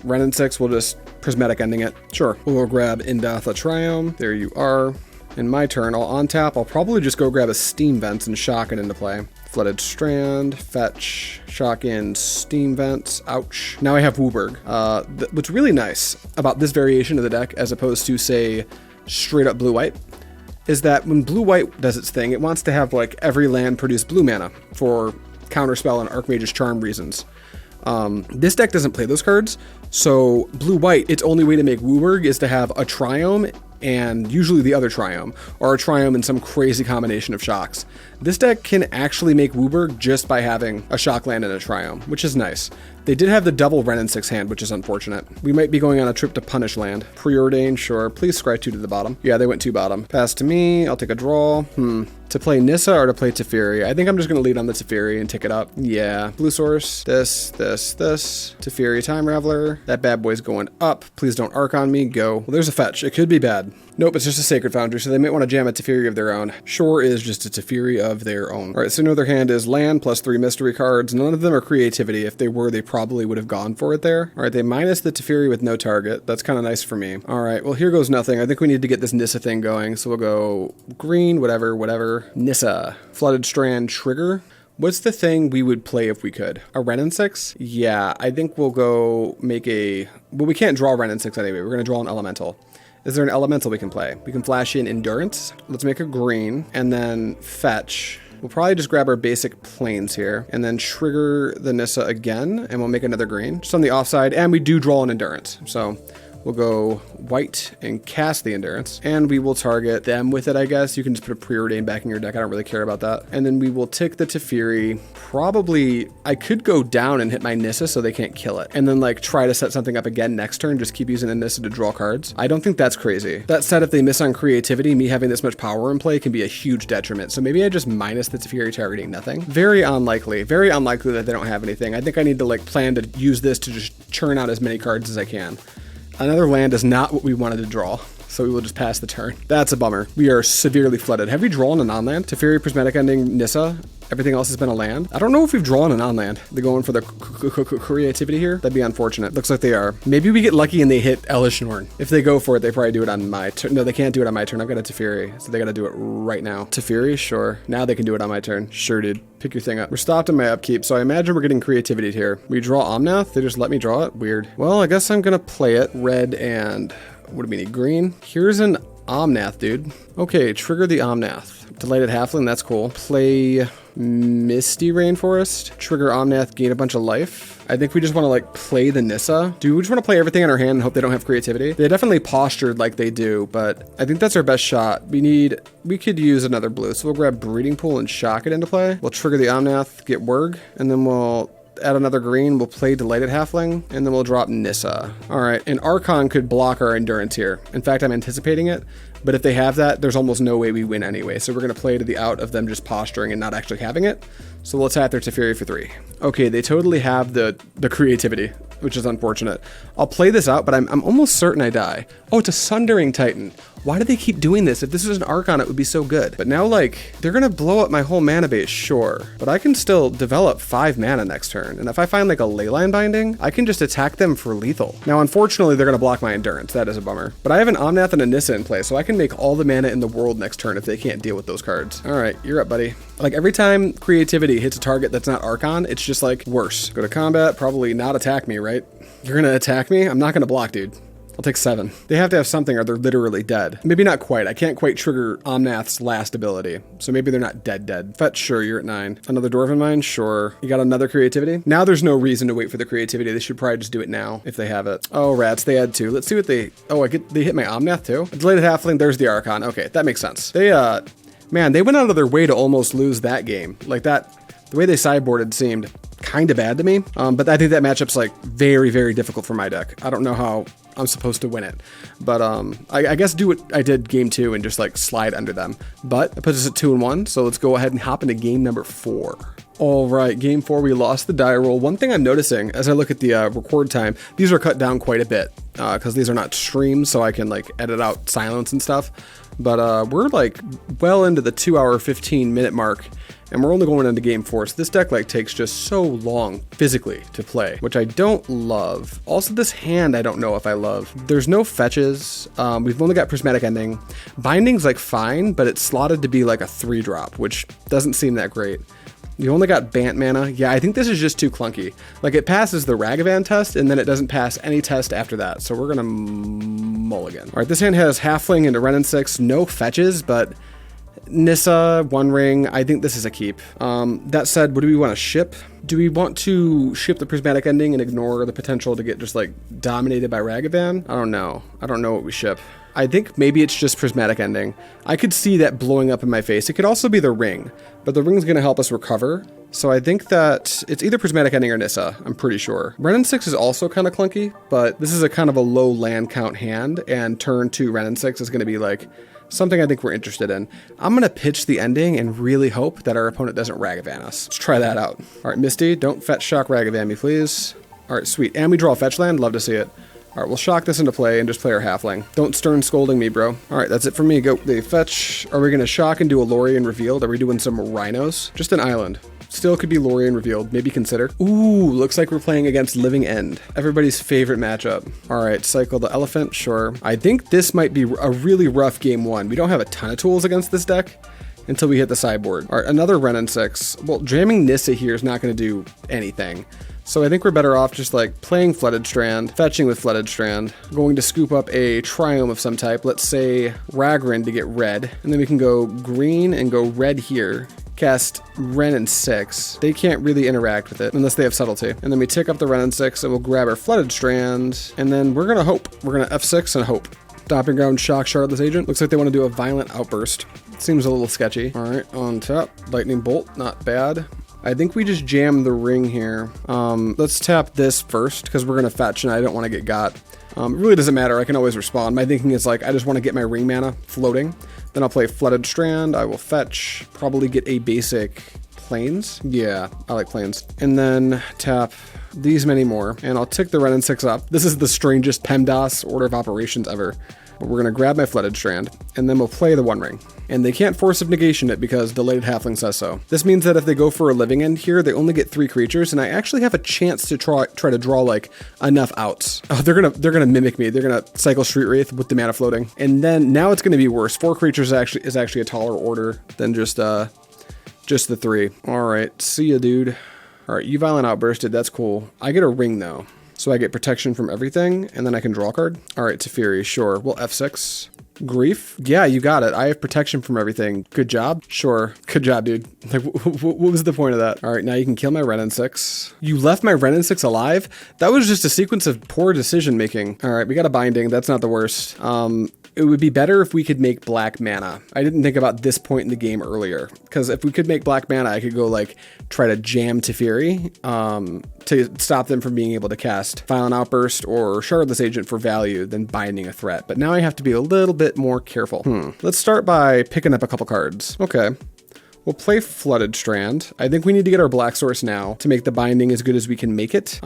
Ren and 6, we'll just Prismatic Ending it. Sure. We'll go grab Indatha Triome. There you are. In my turn, I'll on-tap. I'll probably just go grab a Steam Vents and shock it into play. Flooded Strand, fetch, shock in, Steam Vents, ouch. Now I have Wooburg. What's really nice about this variation of the deck, as opposed to, say, straight up blue-white, is that when blue-white does its thing, it wants to have every land produce blue mana for Counterspell and Archmage's Charm reasons. This deck doesn't play those cards, so blue-white, its only way to make Wooburg is to have a Triome and usually the other Triome, or a Triome in some crazy combination of shocks. This deck can actually make Wooburg just by having a shock land and a Triome, which is nice. They did have the double Ren and 6 hand, which is unfortunate. We might be going on a trip to punish land. Preordain, sure. Please scry 2 to the bottom. Yeah, they went 2 bottom. Pass to me. I'll take a draw. To play Nissa or to play Teferi? I think I'm just going to lead on the Teferi and tick it up. Yeah. Blue source. This. Teferi Time Raveler. That bad boy's going up. Please don't arc on me. Go. Well, there's a fetch. It could be bad. Nope, it's just a Sacred Foundry, so they might want to jam a Teferi of their own. Sure is just a Teferi of their own. All right, so their hand is land plus 3 mystery cards. None of them are creativity. If they were, they probably would have gone for it there. All right, they minus the Teferi with no target. That's kind of nice for me. All right, well, here goes nothing. I think we need to get this Nissa thing going, so we'll go green, whatever. Nissa. Flooded Strand, trigger. What's the thing we would play if we could? A Ren and 6? Yeah, I think we'll go make a... Well, we can't draw Ren and 6 anyway. We're going to draw an Elemental. Is there an Elemental we can play? We can flash in Endurance. Let's make a green and then fetch. We'll probably just grab our basic planes here and then trigger the Nissa again, and we'll make another green just on the offside, and we do draw an Endurance. So we'll go white and cast the Endurance, and we will target them with it, I guess. You can just put a Preordain back in your deck. I don't really care about that. And then we will tick the Teferi. Probably, I could go down and hit my Nissa so they can't kill it, and then try to set something up again next turn, just keep using the Nissa to draw cards. I don't think that's crazy. That said, if they miss on creativity, me having this much power in play can be a huge detriment. So maybe I just minus the Teferi targeting nothing. Very unlikely that they don't have anything. I think I need to plan to use this to just churn out as many cards as I can. Another land is not what we wanted to draw, so we will just pass the turn. That's a bummer. We are severely flooded. Have we drawn a non-land? Teferi, Prismatic Ending, Nissa. Everything else has been a land. I don't know if we've drawn a non-land. They're going for the creativity here. That'd be unfortunate. Looks like they are. Maybe we get lucky and they hit Elish Norn. If they go for it, they probably do it on my turn. No, they can't do it on my turn. I've got a Teferi, so they gotta do it right now. Teferi, sure. Now they can do it on my turn. Sure, dude. Pick your thing up. We're stopped in my upkeep, so I imagine we're getting creativity here. We draw Omnath. They just let me draw it. Weird. Well, I guess I'm gonna play it. Red and... what do we need? Green? Here's an Omnath, dude. Okay, trigger the Omnath. Delighted Halfling, that's cool. Play Misty Rainforest. Trigger Omnath, gain a bunch of life. I think we just want to like play the Nissa. Do we just want to play everything in our hand and hope they don't have creativity? They definitely postured like they do, but I think that's our best shot. We could use another blue. So we'll grab Breeding Pool and shock it into play. We'll trigger the Omnath, get Wurg, and then we'll add another green. We'll play Delighted Halfling, and then we'll drop Nissa. All right, and Archon could block our endurance here. In fact, I'm anticipating it, but if they have that, there's almost no way we win anyway. So we're gonna play to the out of them just posturing and not actually having it. So we'll attack their Teferi for 3. Okay, they totally have the creativity, which is unfortunate. I'll play this out, but I'm almost certain I die. Oh, it's a Sundering Titan. Why do they keep doing this? If this was an Archon, it would be so good. But now, like, they're gonna blow up my whole mana base, sure. But I can still develop 5 mana next turn. And if I find, like, a Leyline Binding, I can just attack them for lethal. Now, unfortunately, they're gonna block my endurance. That is a bummer. But I have an Omnath and a Nissa in play, so I can make all the mana in the world next turn if they can't deal with those cards. All right, you're up, buddy. Like, every time creativity hits a target that's not Archon, it's just, like, worse. Go to combat, probably not attack me, right? You're gonna attack me? I'm not gonna block, dude. I'll take 7. They have to have something or they're literally dead. Maybe not quite. I can't quite trigger Omnath's last ability. So maybe they're not dead. Fetch, sure, you're at 9. Another Dwarven Mine, sure. You got another creativity? Now there's no reason to wait for the creativity. They should probably just do it now if they have it. Oh, rats, they had 2. Let's see what they... Oh, they hit my Omnath too? Deleted Halfling, there's the Archon. Okay, that makes sense. They, man, they went out of their way to almost lose that game. Like that, the way they sideboarded seemed kind of bad to me. But I think that matchup's like very, very difficult for my deck. I don't know how I'm supposed to win it, but I guess do what I did game 2 and just like slide under them. But it puts us at 2-1, so let's go ahead and hop into game number 4. All right, game 4, we lost the die roll. One thing I'm noticing as I look at the record time, these are cut down quite a bit because these are not streams, so I can like edit out silence and stuff. But we're like well into the 2-hour 15-minute mark, and we're only going into game 4, so this deck like takes just so long physically to play, which I don't love. Also, this hand I don't know if I love. There's no fetches. We've only got Prismatic Ending. Binding's like fine, but it's slotted to be like a 3-drop, which doesn't seem that great. You only got Bant mana. Yeah, I think this is just too clunky. Like, it passes the Ragavan test, and then it doesn't pass any test after that, so we're gonna mulligan. All right, this hand has Halfling into Wrenn and 6, no fetches, but Nissa, One Ring, I think this is a keep. That said, what do we want to ship? Do we want to ship the Prismatic Ending and ignore the potential to get just, like, dominated by Ragavan? I don't know. I don't know what we ship. I think maybe it's just Prismatic Ending. I could see that blowing up in my face. It could also be the Ring, but the Ring's going to help us recover. So I think that it's either Prismatic Ending or Nissa, I'm pretty sure. Wrenn and 6 is also kind of clunky, but this is a kind of a low land count hand, and turn 2 Wrenn and 6 is going to be like something I think we're interested in. I'm going to pitch the ending and really hope that our opponent doesn't Ragavan us. Let's try that out. All right, Misty, don't fetch shock Ragavan me, please. All right, sweet. And we draw a fetch land. Love to see it. All right, we'll shock this into play and just play our Halfling. Don't stern scolding me, bro. All right, that's it for me. Go. They fetch. Are we going to shock and do a Lorien Revealed? Are we doing some Rhinos? Just an island. Still could be Lorien Revealed. Maybe consider. Ooh, looks like we're playing against Living End. Everybody's favorite matchup. All right, cycle the Elephant. Sure. I think this might be a really rough game 1. We don't have a ton of tools against this deck until we hit the sideboard. All right, another Wrenn and 6. Well, jamming Nissa here is not going to do anything. So I think we're better off just like playing Flooded Strand, fetching with Flooded Strand, going to scoop up a Triome of some type, let's say Ragran to get red, and then we can go green and go red here, cast Wrenn and 6. They can't really interact with it unless they have Subtlety. And then we tick up the Wrenn and 6 and we'll grab our Flooded Strand, and then we're gonna hope. We're gonna F6 and hope. Stomping Ground, shock Shardless Agent. Looks like they want to do a Violent Outburst. Seems a little sketchy. All right, on top, Lightning Bolt, not bad. I think we just jam the Ring here. Let's tap this first because we're gonna fetch and I don't want to get got. It really doesn't matter, I can always respond. My thinking is like, I just want to get my Ring mana floating. Then I'll play Flooded Strand, I will fetch, probably get a basic Plains. Yeah, I like Plains. And then tap these many more, and I'll tick the Wrenn and 6 up. This is the strangest PEMDAS order of operations ever. But we're gonna grab my Flooded Strand, and then we'll play the One Ring. And they can't force of negation it because Deleted Halfling says so. This means that if they go for a Living End here, they only get 3 creatures, and I actually have a chance to try to draw like enough outs. Oh, they're gonna mimic me. They're gonna cycle Street Wraith with the mana floating, and then now it's gonna be worse. 4 creatures is actually a taller order than just the 3. All right, see ya, dude. All right, you Violent Outbursted. That's cool. I get a Ring though. So I get protection from everything, and then I can draw a card. All right, Teferi, sure. We'll F6. Grief? Yeah, you got it. I have protection from everything. Good job? Sure. Good job, dude. Like, what was the point of that? All right, now you can kill my Renin 6. You left my Renin 6 alive? That was just a sequence of poor decision making. All right, we got a binding. That's not the worst. It would be better if we could make black mana. I didn't think about this point in the game earlier, because if we could make black mana, I could go like try to jam Teferi to stop them from being able to cast Violent Outburst or Shardless Agent for value, then binding a threat. But now I have to be a little bit more careful. Let's start by picking up a couple cards. Okay. We'll play Flooded Strand. I think we need to get our black source now to make the binding as good as we can make it.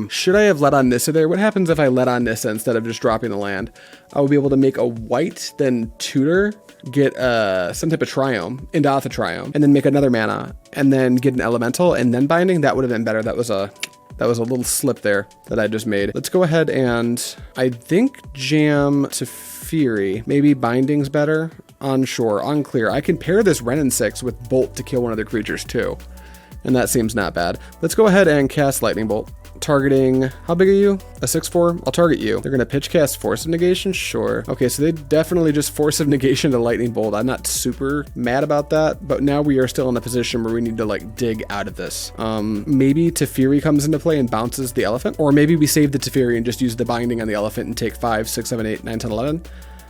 Should I have let on Nissa there? What happens if I let on Nissa instead of just dropping the land? I will be able to make a white, then tutor, get some type of Triome, Indatha Triome, and then make another mana, and then get an elemental, and then binding. That would have been better. That was a little slip there that I just made. Let's go ahead and I think jam Teferi. Maybe binding's better. Unsure, unclear. I can pair this Renin 6 with Bolt to kill one of their creatures too. And that seems not bad. Let's go ahead and cast Lightning Bolt. Targeting, how big are you? A 6/4? I'll target you. They're gonna pitch cast Force of Negation? Sure. Okay, so they definitely just Force of Negation to Lightning Bolt. I'm not super mad about that, but now we are still in a position where we need to like dig out of this. Maybe Teferi comes into play and bounces the elephant, or maybe we save the Teferi and just use the binding on the elephant and take 5, 6, 7, 8, 9, 10, 11.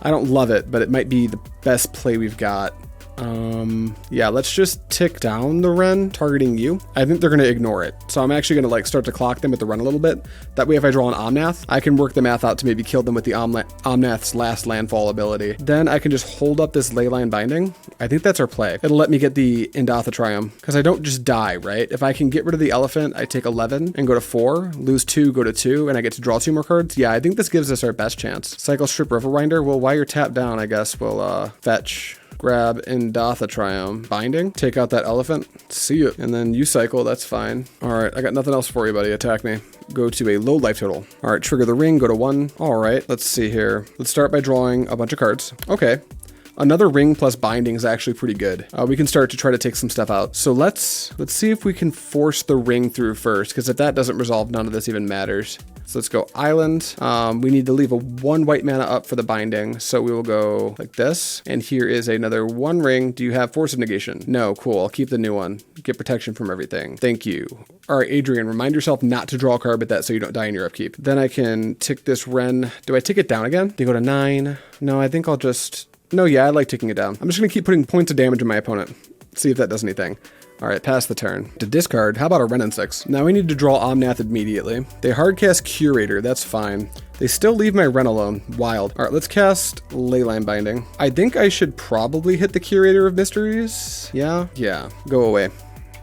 I don't love it, but it might be the best play we've got. Yeah, let's just tick down the Ren, targeting you. I think they're going to ignore it. So I'm actually going to like start to clock them with the Ren a little bit. That way if I draw an Omnath, I can work the math out to maybe kill them with the Omnath's last landfall ability. Then I can just hold up this Leyline Binding. I think that's our play. It'll let me get the Indatha Triome, because I don't just die, right? If I can get rid of the elephant, I take 11 and go to 4, lose 2, go to 2, and I get to draw 2 more cards. Yeah, I think this gives us our best chance. Cycle Strip Riverwinder. Well, while you're tapped down, I guess we'll fetch, grab Indatha Triome, binding, take out that elephant, see you, and then you cycle, that's fine. All right, I got nothing else for you, buddy, attack me. Go to a low life total. All right, trigger the ring, go to 1. All right, let's see here. Let's start by drawing a bunch of cards. Okay. Another ring plus binding is actually pretty good. We can start to try to take some stuff out. So let's see if we can force the ring through first, because if that doesn't resolve, none of this even matters. So let's go Island. We need to leave a 1 white mana up for the binding. So we will go like this. And here is another 1 ring. Do you have Force of Negation? No, cool. I'll keep the new one. Get protection from everything. Thank you. All right, Adrian, remind yourself not to draw a card with that so you don't die in your upkeep. Then I can tick this Ren. Do I tick it down again? They go to 9. No, I think I'll just... No, yeah, I like ticking it down. I'm just going to keep putting points of damage in my opponent. See if that does anything. All right, pass the turn. To discard, how about a Renin 6? Now we need to draw Omnath immediately. They hardcast Curator, that's fine. They still leave my Ren alone. Wild. All right, let's cast Leyline Binding. I think I should probably hit the Curator of Mysteries. Yeah, go away.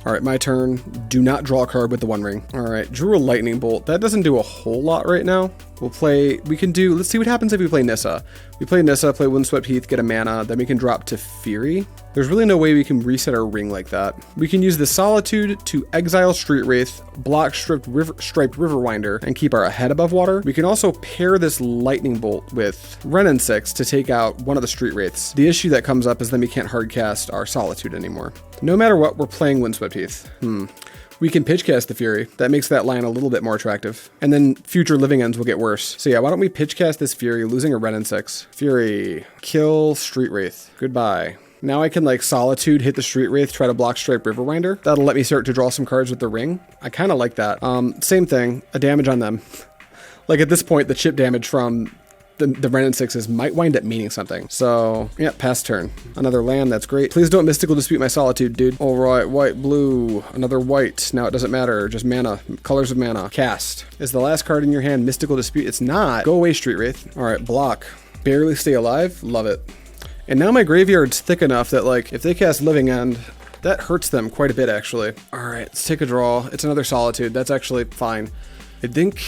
All right, my turn. Do not draw a card with the 1 ring. All right, drew a Lightning Bolt. That doesn't do a whole lot right now. We'll play, let's see what happens if we play Nissa. We play Nissa, play Windswept Heath, get a mana, then we can drop Teferi. There's really no way we can reset our ring like that. We can use the Solitude to exile Street Wraith, block Striped Riverwinder, and keep our head above water. We can also pair this Lightning Bolt with Renin 6 to take out one of the Street Wraiths. The issue that comes up is then we can't hardcast our Solitude anymore. No matter what, we're playing Windswept Heath. We can pitch cast the Fury. That makes that line a little bit more attractive. And then future living ends will get worse. So yeah, why don't we pitch cast this Fury, losing a Renin 6. Fury, kill Street Wraith. Goodbye. Now I can like Solitude, hit the Street Wraith, try to block Striped Riverwinder. That'll let me start to draw some cards with the ring. I kind of like that. Same thing, a damage on them. Like at this point, the chip damage from the Renin 6s might wind up meaning something. So, yeah, pass turn. Another land, that's great. Please don't Mystical Dispute my Solitude, dude. All right, white, blue, another white. Now it doesn't matter, just mana, colors of mana. Cast. Is the last card in your hand Mystical Dispute? It's not. Go away, Street Wraith. All right, block. Barely stay alive, love it. And now my graveyard's thick enough that like, if they cast Living End, that hurts them quite a bit actually. All right, let's take a draw. It's another Solitude, that's actually fine. I think...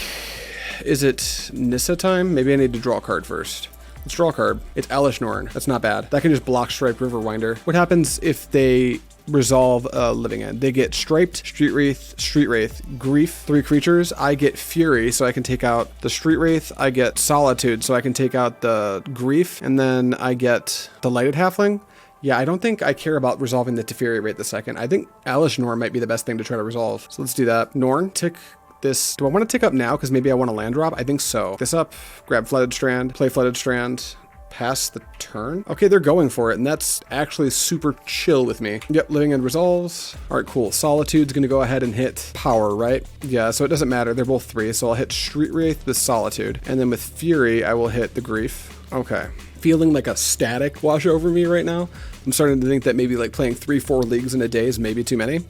Is it Nissa time? Maybe I need to draw a card first. Let's draw a card. It's Elish Norn. That's not bad. That can just block Striped Riverwinder. What happens if they resolve a Living End? They get Striped, Street Wraith, Grief, 3 creatures. I get Fury, so I can take out the Street Wraith. I get Solitude, so I can take out the Grief. And then I get the Lighted Halfling. Yeah, I don't think I care about resolving the Teferi right this second. I think Elish Norn might be the best thing to try to resolve. So let's do that. Norn, tick this. Do I want to tick up now? Because maybe I want a land drop. I think so. This up, grab Flooded Strand, play Flooded Strand, pass the turn. Okay, they're going for it, and that's actually super chill with me. Yep, Living End resolves. All right, cool. Solitude's gonna go ahead and hit Power, right? Yeah, so it doesn't matter. They're both 3, so I'll hit Street Wraith with Solitude. And then with Fury, I will hit the Grief. Okay. Feeling like a static wash over me right now. I'm starting to think that maybe like playing 3-4 leagues in a day is maybe too many.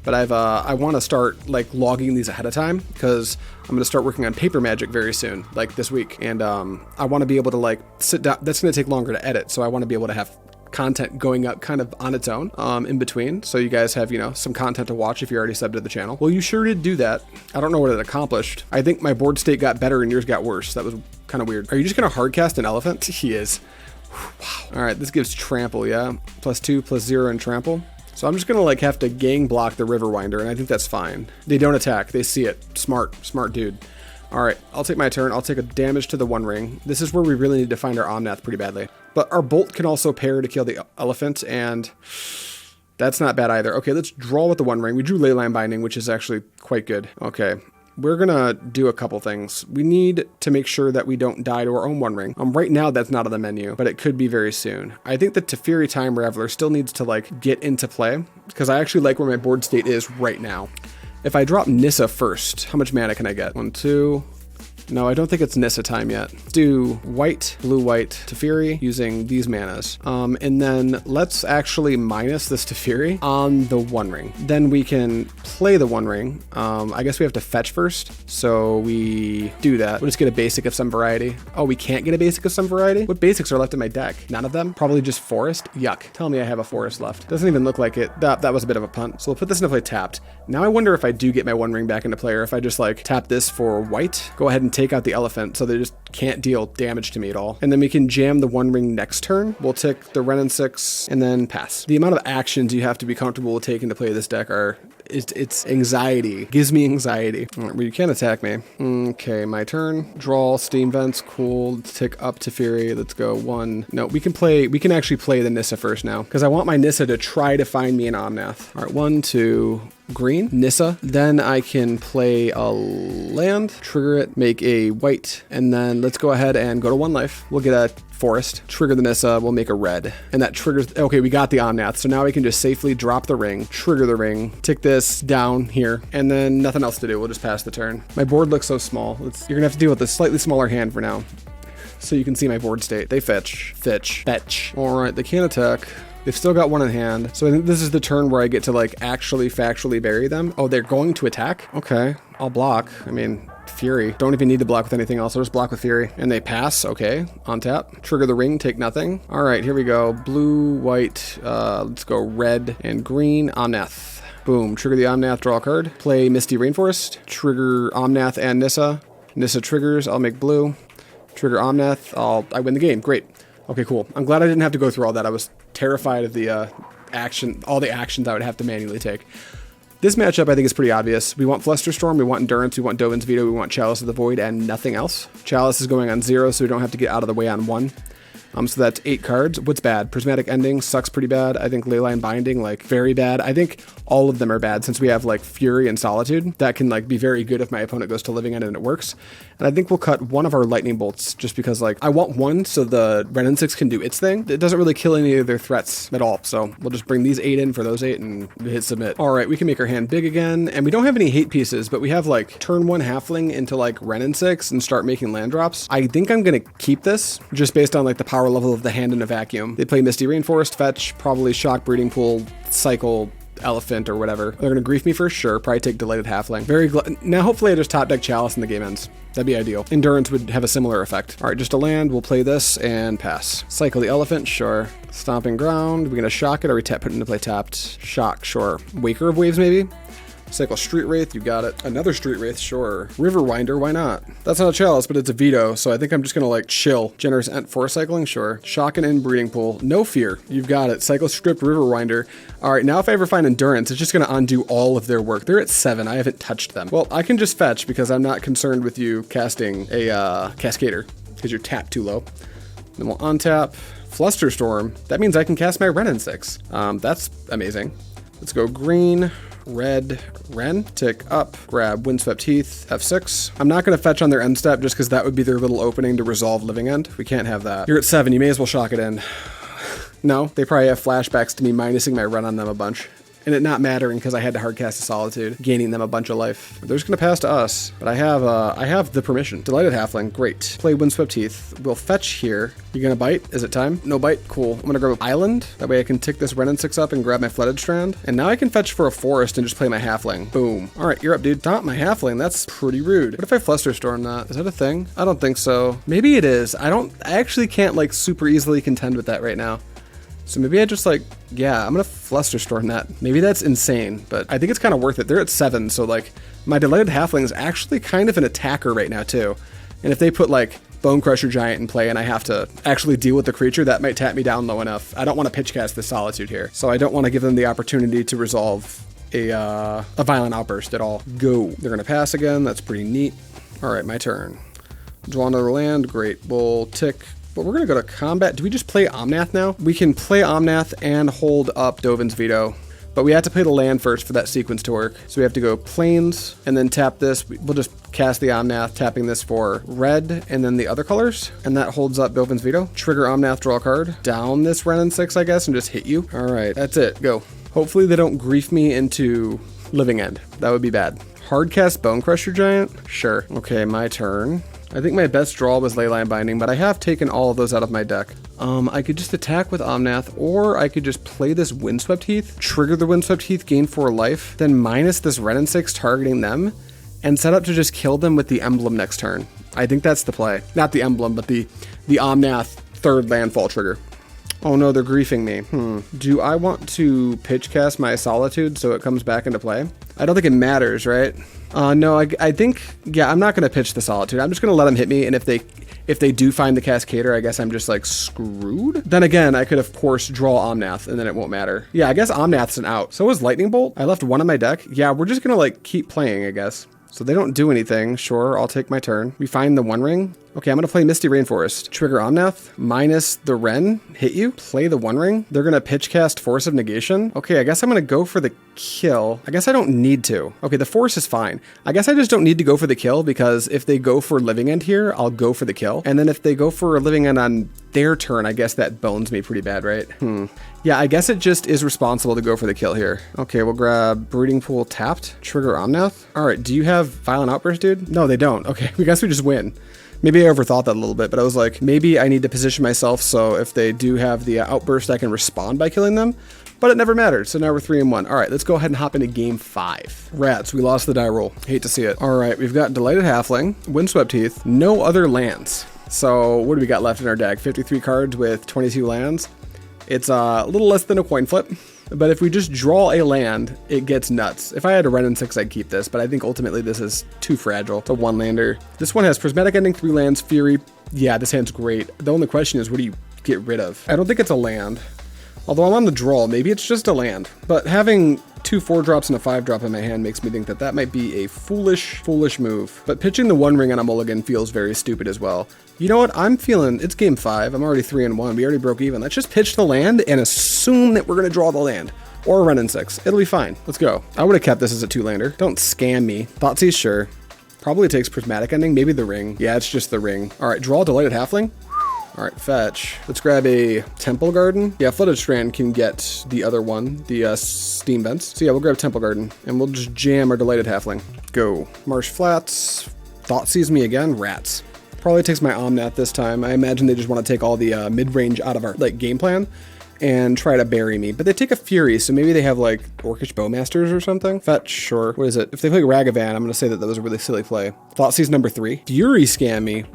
But I want to start like logging these ahead of time because I'm going to start working on Paper Magic very soon, like this week. And I want to be able to like sit down. That's going to take longer to edit. So I want to be able to have content going up kind of on its own in between. So you guys have, you know, some content to watch if you're already subbed to the channel. Well, you sure did do that. I don't know what it accomplished. I think my board state got better and yours got worse. That was kind of weird. Are you just going to hardcast an elephant? He is. Wow. All right, this gives trample, yeah? +2, +0 and trample. So I'm just gonna like have to gang block the Riverwinder, and I think that's fine. They don't attack, they see it. Smart dude. All right, I'll take my turn. I'll take a damage to the One Ring. This is where we really need to find our Omnath pretty badly. But our Bolt can also pair to kill the elephant, and that's not bad either. Okay, let's draw with the One Ring. We drew Leyline Binding, which is actually quite good. Okay. We're gonna do a couple things. We need to make sure that we don't die to our own One Ring. Right now that's not on the menu, but it could be very soon. I think the Teferi Time Raveler still needs to like get into play because I actually like where my board state is right now. If I drop Nissa first, how much mana can I get? 1, 2. No, I don't think it's Nissa time yet. Let's do white, blue, white, Teferi using these manas. And then let's actually minus this Teferi on the One Ring. Then we can play the One Ring. I guess we have to fetch first. So we do that. We'll just get a basic of some variety. Oh, we can't get a basic of some variety? What basics are left in my deck? None of them? Probably just forest? Yuck. Tell me I have a forest left. Doesn't even look like it. That was a bit of a punt. So we'll put this into play tapped. Now I wonder if I do get my One Ring back into play or if I just like tap this for white, go ahead and take out the elephant so they just can't deal damage to me at all. And then we can jam the One Ring next turn. We'll take the Renin 6 and then pass. The amount of actions you have to be comfortable with taking to play this deck are it's anxiety. Gives me anxiety. All right, well, you can't attack me. Okay, my turn. Draw, Steam Vents, cool. Let's tick up to Fury. Let's go 1. No, we can actually play the Nissa first now because I want my Nissa to try to find me an Omnath. All right, 1, 2, green, Nissa. Then I can play a land, trigger it, make a white, and then let's go ahead and go to 1 life. We'll get a forest, trigger the Nissa, we'll make a red. And that triggers, okay, we got the Omnath. So now we can just safely drop the ring, trigger the ring, tick this down here, and then nothing else to do. We'll just pass the turn. My board looks so small. You're gonna have to deal with a slightly smaller hand for now. So you can see my board state. They fetch. All right, they can't attack. They've still got 1 in hand. So I think this is the turn where I get to like actually factually bury them. Oh, they're going to attack? Okay, I'll block. I mean, Fury. Don't even need to block with anything else. I'll just block with Fury. And they pass. Okay, on tap. Trigger the ring, take nothing. All right, here we go. Blue, white, let's go red and green. Omnath. Boom, trigger the Omnath, draw a card. Play Misty Rainforest. Trigger Omnath and Nissa. Nissa triggers, I'll make blue. Trigger Omnath, I win the game. Great. Okay, cool. I'm glad I didn't have to go through all that. I was terrified of the all the actions I would have to manually take. This matchup I think is pretty obvious. We want Flusterstorm, we want Endurance, we want Dovin's Veto, we want Chalice of the Void, and nothing else. Chalice is going on 0, so we don't have to get out of the way on 1. So that's 8 cards. What's bad? Prismatic Ending sucks pretty bad. I think Leyline Binding, like, very bad. I think all of them are bad since we have, like, Fury and Solitude. That can, like, be very good if my opponent goes to Living End and it works. And I think we'll cut one of our Lightning Bolts just because, like, I want 1 so the Renin 6 can do its thing. It doesn't really kill any of their threats at all. So we'll just bring these 8 in for those 8 and hit submit. All right, we can make our hand big again. And we don't have any hate pieces, but we have, like, turn 1 Halfling into, like, Renin 6 and start making land drops. I think I'm going to keep this just based on, like, the power level of the hand in a vacuum. They play Misty Rainforest, fetch, probably Shock Breeding Pool, cycle Elephant or whatever. They're gonna grief me for sure. Probably take Delighted Halfling. Now hopefully I just top deck Chalice and the game ends. That'd be ideal. Endurance would have a similar effect. All right, just a land. We'll play this and pass. Cycle the Elephant, sure. Stomping Ground. We're gonna shock it or we put it into play tapped. Shock, sure. Waker of Waves maybe. Cycle Street Wraith, you got it. Another Street Wraith, sure. Riverwinder, why not? That's not a Chalice, but it's a veto, so I think I'm just gonna like chill. Generous Ent Forest Cycling, sure. Shock and Inbreeding Pool, no fear. You've got it. Cycle Stripped Riverwinder. All right, now if I ever find Endurance, it's just gonna undo all of their work. They're at 7, I haven't touched them. Well, I can just fetch because I'm not concerned with you casting a Cascader because you're tapped too low. Then we'll untap Flusterstorm. That means I can cast my Renin 6. That's amazing. Let's go green, red, Ren, tick up, grab Windswept Heath, F6. I'm not going to fetch on their end step just because that would be their little opening to resolve Living End. We can't have that. You're at 7, you may as well shock it in. No, they probably have flashbacks to me minusing my run on them a bunch. And it not mattering because I had to hardcast a Solitude, gaining them a bunch of life. They're just going to pass to us, but I have the permission. Delighted Halfling, great. Play Windswept Heath. We'll fetch here. You going to bite? Is it time? No bite? Cool. I'm going to grab an island. That way I can tick this Renin 6 up and grab my Flooded Strand. And now I can fetch for a forest and just play my Halfling. Boom. All right, you're up, dude. Taunt my Halfling. That's pretty rude. What if I Flusterstorm that? Is that a thing? I don't think so. Maybe it is. I actually can't like super easily contend with that right now. So maybe I just like, yeah, I'm going to Flusterstorm that. Maybe that's insane, but I think it's kind of worth it. They're at 7, so like my Delighted Halfling is actually kind of an attacker right now too. And if they put like Bone Crusher Giant in play and I have to actually deal with the creature, that might tap me down low enough. I don't want to pitch cast the Solitude here. So I don't want to give them the opportunity to resolve a Violent Outburst at all. Go. They're going to pass again. That's pretty neat. All right, my turn. Draw another land. Great. We'll tick. But we're going to go to combat. Do we just play Omnath now? We can play Omnath and hold up Dovin's Veto. But we have to play the land first for that sequence to work. So we have to go Plains and then tap this. We'll just cast the Omnath, tapping this for red and then the other colors. And that holds up Dovin's Veto. Trigger Omnath, draw a card. Down this Renin 6, I guess, and just hit you. All right, that's it. Go. Hopefully they don't grief me into Living End. That would be bad. Hardcast Bone Crusher Giant? Sure. Okay, my turn. I think my best draw was Leyline Binding, but I have taken all of those out of my deck. I could just attack with Omnath, or I could just play this Windswept Heath, trigger the Windswept Heath, gain 4 life, then minus this Renin 6 targeting them, and set up to just kill them with the Emblem next turn. I think that's the play. Not the Emblem, but the Omnath 3rd landfall trigger. Oh no, they're griefing me. Do I want to pitch cast my Solitude so it comes back into play? I don't think it matters, right? No, I think, yeah, I'm not going to pitch the Solitude. I'm just going to let them hit me, and if they do find the Cascader, I guess I'm just, like, screwed. Then again, I could, of course, draw Omnath, and then it won't matter. Yeah, I guess Omnath's an out. So is Lightning Bolt. I left 1 on my deck. Yeah, we're just going to, like, keep playing, I guess. So they don't do anything. Sure, I'll take my turn. We find the One Ring. Okay, I'm going to play Misty Rainforest. Trigger Omnath, minus the Ren, hit you. Play the One Ring. They're going to pitch cast Force of Negation. Okay, I guess I'm going to go for the kill. I guess I don't need to. Okay, the Force is fine. I guess I just don't need to go for the kill because if they go for Living End here, I'll go for the kill. And then if they go for a Living End on their turn, I guess that bones me pretty bad, right? Yeah, I guess it just is responsible to go for the kill here. Okay, we'll grab Breeding Pool tapped. Trigger Omnath. All right, do you have Violent Outburst, dude? No, they don't. Okay, we guess we just win. Maybe I overthought that a little bit, but I was like, maybe I need to position myself so if they do have the outburst, I can respond by killing them. But it never mattered, so now we're 3-1. All right, let's go ahead and hop into game 5. Rats, we lost the die roll. Hate to see it. All right, we've got Delighted Halfling, Windswept Heath, no other lands. So what do we got left in our deck? 53 cards with 22 lands. It's a little less than a coin flip. But if we just draw a land, it gets nuts. If I had a Renin 6, I'd keep this, but I think ultimately this is too fragile. It's a 1-lander. This one has Prismatic Ending, 3 lands, Fury. Yeah, this hand's great. The only question is, what do you get rid of? I don't think it's a land. Although I'm on the draw, maybe it's just a land. But having 2 4-drops and a 5-drop in my hand makes me think that that might be a foolish move. But pitching the One Ring on a mulligan feels very stupid as well. You know what? I'm feeling, it's game 5. I'm already 3-1. We already broke even. Let's just pitch the land and assume that we're going to draw the land. Or a Renin 6. It'll be fine. Let's go. I would have kept this as a 2-lander. Don't scam me. Thoughtseize, sure. Probably takes Prismatic Ending. Maybe the Ring. Yeah, it's just the Ring. All right, draw Delighted Halfling. All right, fetch. Let's grab a Temple Garden. Yeah, Flooded Strand can get the other one, the Steam Vents. So yeah, we'll grab Temple Garden, and we'll just jam our Delighted Halfling. Go. Marsh Flats. Thoughtseize me again. Rats. Probably takes my Omnath this time. I imagine they just want to take all the mid-range out of our game plan and try to bury me. But they take a Fury, so maybe they have like Orcish Bowmasters or something. Fetch, sure. What is it? If they play Ragavan, I'm going to say that that was a really silly play. Thoughtseize number 3. Fury scam me.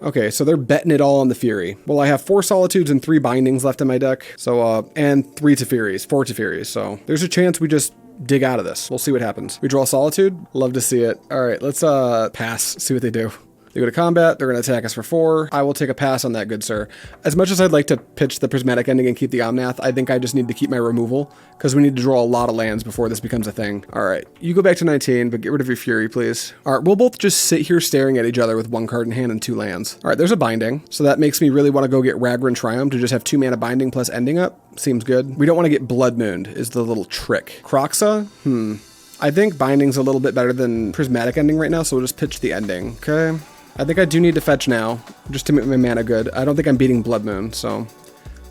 Okay, so they're betting it all on the Fury. Well, I have 4 Solitudes and 3 Bindings left in my deck. So, and 3 Tefuries, 4 Tefuries. So there's a chance we just dig out of this. We'll see what happens. We draw Solitude. Love to see it. All right, let's pass, see what they do. They go to combat. They're going to attack us for 4. I will take a pass on that, good sir. As much as I'd like to pitch the prismatic ending and keep the Omnath, I think I just need to keep my removal because we need to draw a lot of lands before this becomes a thing. All right, you go back to 19, but get rid of your Fury, please. All right, we'll both just sit here staring at each other with 1 card in hand and 2 lands. All right, there's a binding, so that makes me really want to go get Ragran Triumph to just have 2 mana binding plus ending up. Seems good. We don't want to get Blood Mooned is the little trick. Kroxa? I think binding's a little bit better than prismatic ending right now, so we'll just pitch the ending, okay? I think I do need to fetch now, just to make my mana good. I don't think I'm beating Blood Moon, so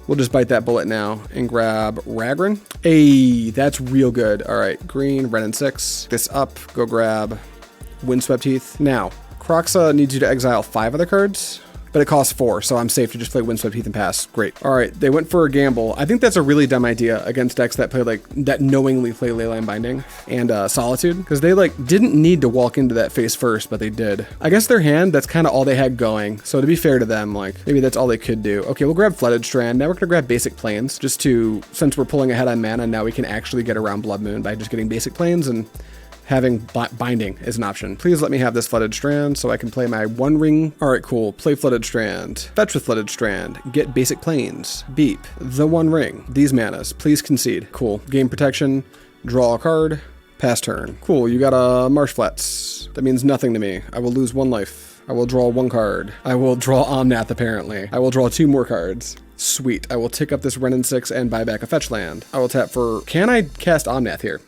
we'll just bite that bullet now and grab Ragran. Hey, that's real good. All right, green, red, and 6. This up, go grab Windswept Heath. Now, Kroxa needs you to exile 5 other cards, but it costs 4, so I'm safe to just play Windswept Heath and pass. Great. All right, they went for a gamble. I think that's a really dumb idea against decks that play that knowingly play Leyline Binding and Solitude, because they didn't need to walk into that face first, but they did. I guess their hand, that's kind of all they had going. So to be fair to them, maybe that's all they could do. Okay, we'll grab Flooded Strand. Now we're gonna grab Basic Plains, just to, since we're pulling ahead on mana, now we can actually get around Blood Moon by just getting Basic Plains and having binding is an option. Please let me have this Flooded Strand so I can play my 1 ring. All right, cool. Play Flooded Strand. Fetch with Flooded Strand. Get Basic Plains. Beep. The 1 ring. These manas. Please concede. Cool. Game protection. Draw a card. Pass turn. Cool. You got a Marsh Flats. That means nothing to me. I will lose 1 life. I will draw 1 card. I will draw Omnath, apparently. I will draw 2 more cards. Sweet. I will tick up this Wrenn and 6 and buy back a fetch land. I will tap for... Can I cast Omnath here?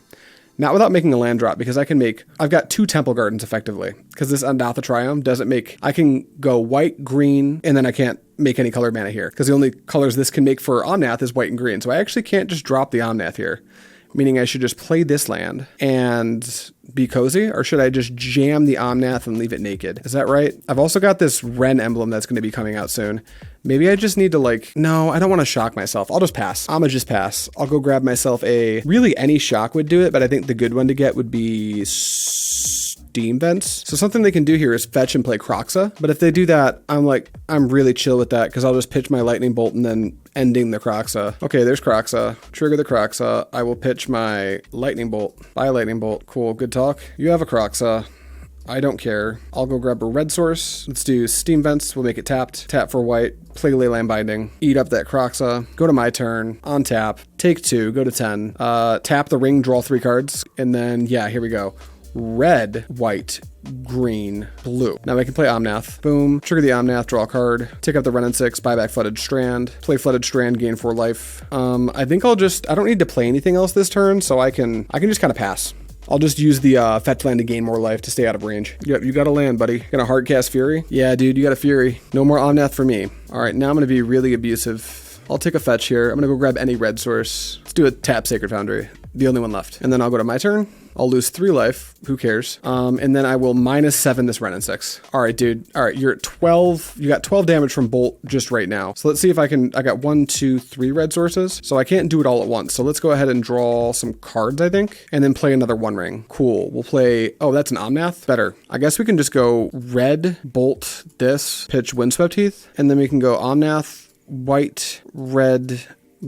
Not without making a land drop, because I've got 2 Temple Gardens effectively, because this Undaatha Triumph doesn't make, I can go white, green, and then I can't make any colored mana here, because the only colors this can make for Omnath is white and green, so I actually can't just drop the Omnath here, meaning I should just play this land and be cozy, or should I just jam the Omnath and leave it naked? Is that right? I've also got this Wrenn emblem that's going to be coming out soon. Maybe I just need to no, I don't want to shock myself. I'll just pass. I'ma just pass. I'll go grab myself really any shock would do it, but I think the good one to get would be Steam Vents. So something they can do here is fetch and play Kroxa, but if they do that, I'm really chill with that, because I'll just pitch my Lightning Bolt and then ending the Kroxa. Okay, there's Kroxa. Trigger the Kroxa. I will pitch my Lightning Bolt. Buy a Lightning Bolt. Cool, good talk. You have a Kroxa. I don't care. I'll go grab a red source. Let's do Steam Vents. We'll make it tapped. Tap for white. Play Leyline Binding. Eat up that Kroxa. Go to my turn. On tap. Take 2. Go to 10. Tap the ring. Draw 3 cards. And then, yeah, here we go. Red, white, green, blue. Now I can play Omnath. Boom. Trigger the Omnath, draw a card. Take up the Wrenn and 6, buy back Flooded Strand. Play Flooded Strand, gain 4 life. I think I don't need to play anything else this turn, so I can just kind of pass. I'll just use the fetch land to gain more life to stay out of range. Yep, you got a land, buddy. Gonna hard cast Fury? Yeah, dude, you got a Fury. No more Omnath for me. All right, now I'm gonna be really abusive. I'll take a fetch here. I'm gonna go grab any red source. Let's do a tap Sacred Foundry. The only one left. And then I'll go to my turn. I'll lose 3 life. Who cares? And then I will -7 this Wrenn and 6. All right, dude. All right, you're at 12. You got 12 damage from Bolt just right now. So let's see if I got 1, 2, 3 red sources. So I can't do it all at once. So let's go ahead and draw some cards, I think, and then play another 1 ring. Cool. We'll play, oh, that's an Omnath? Better. I guess we can just go red, Bolt, this, pitch Windswept Heath, and then we can go Omnath, white, red,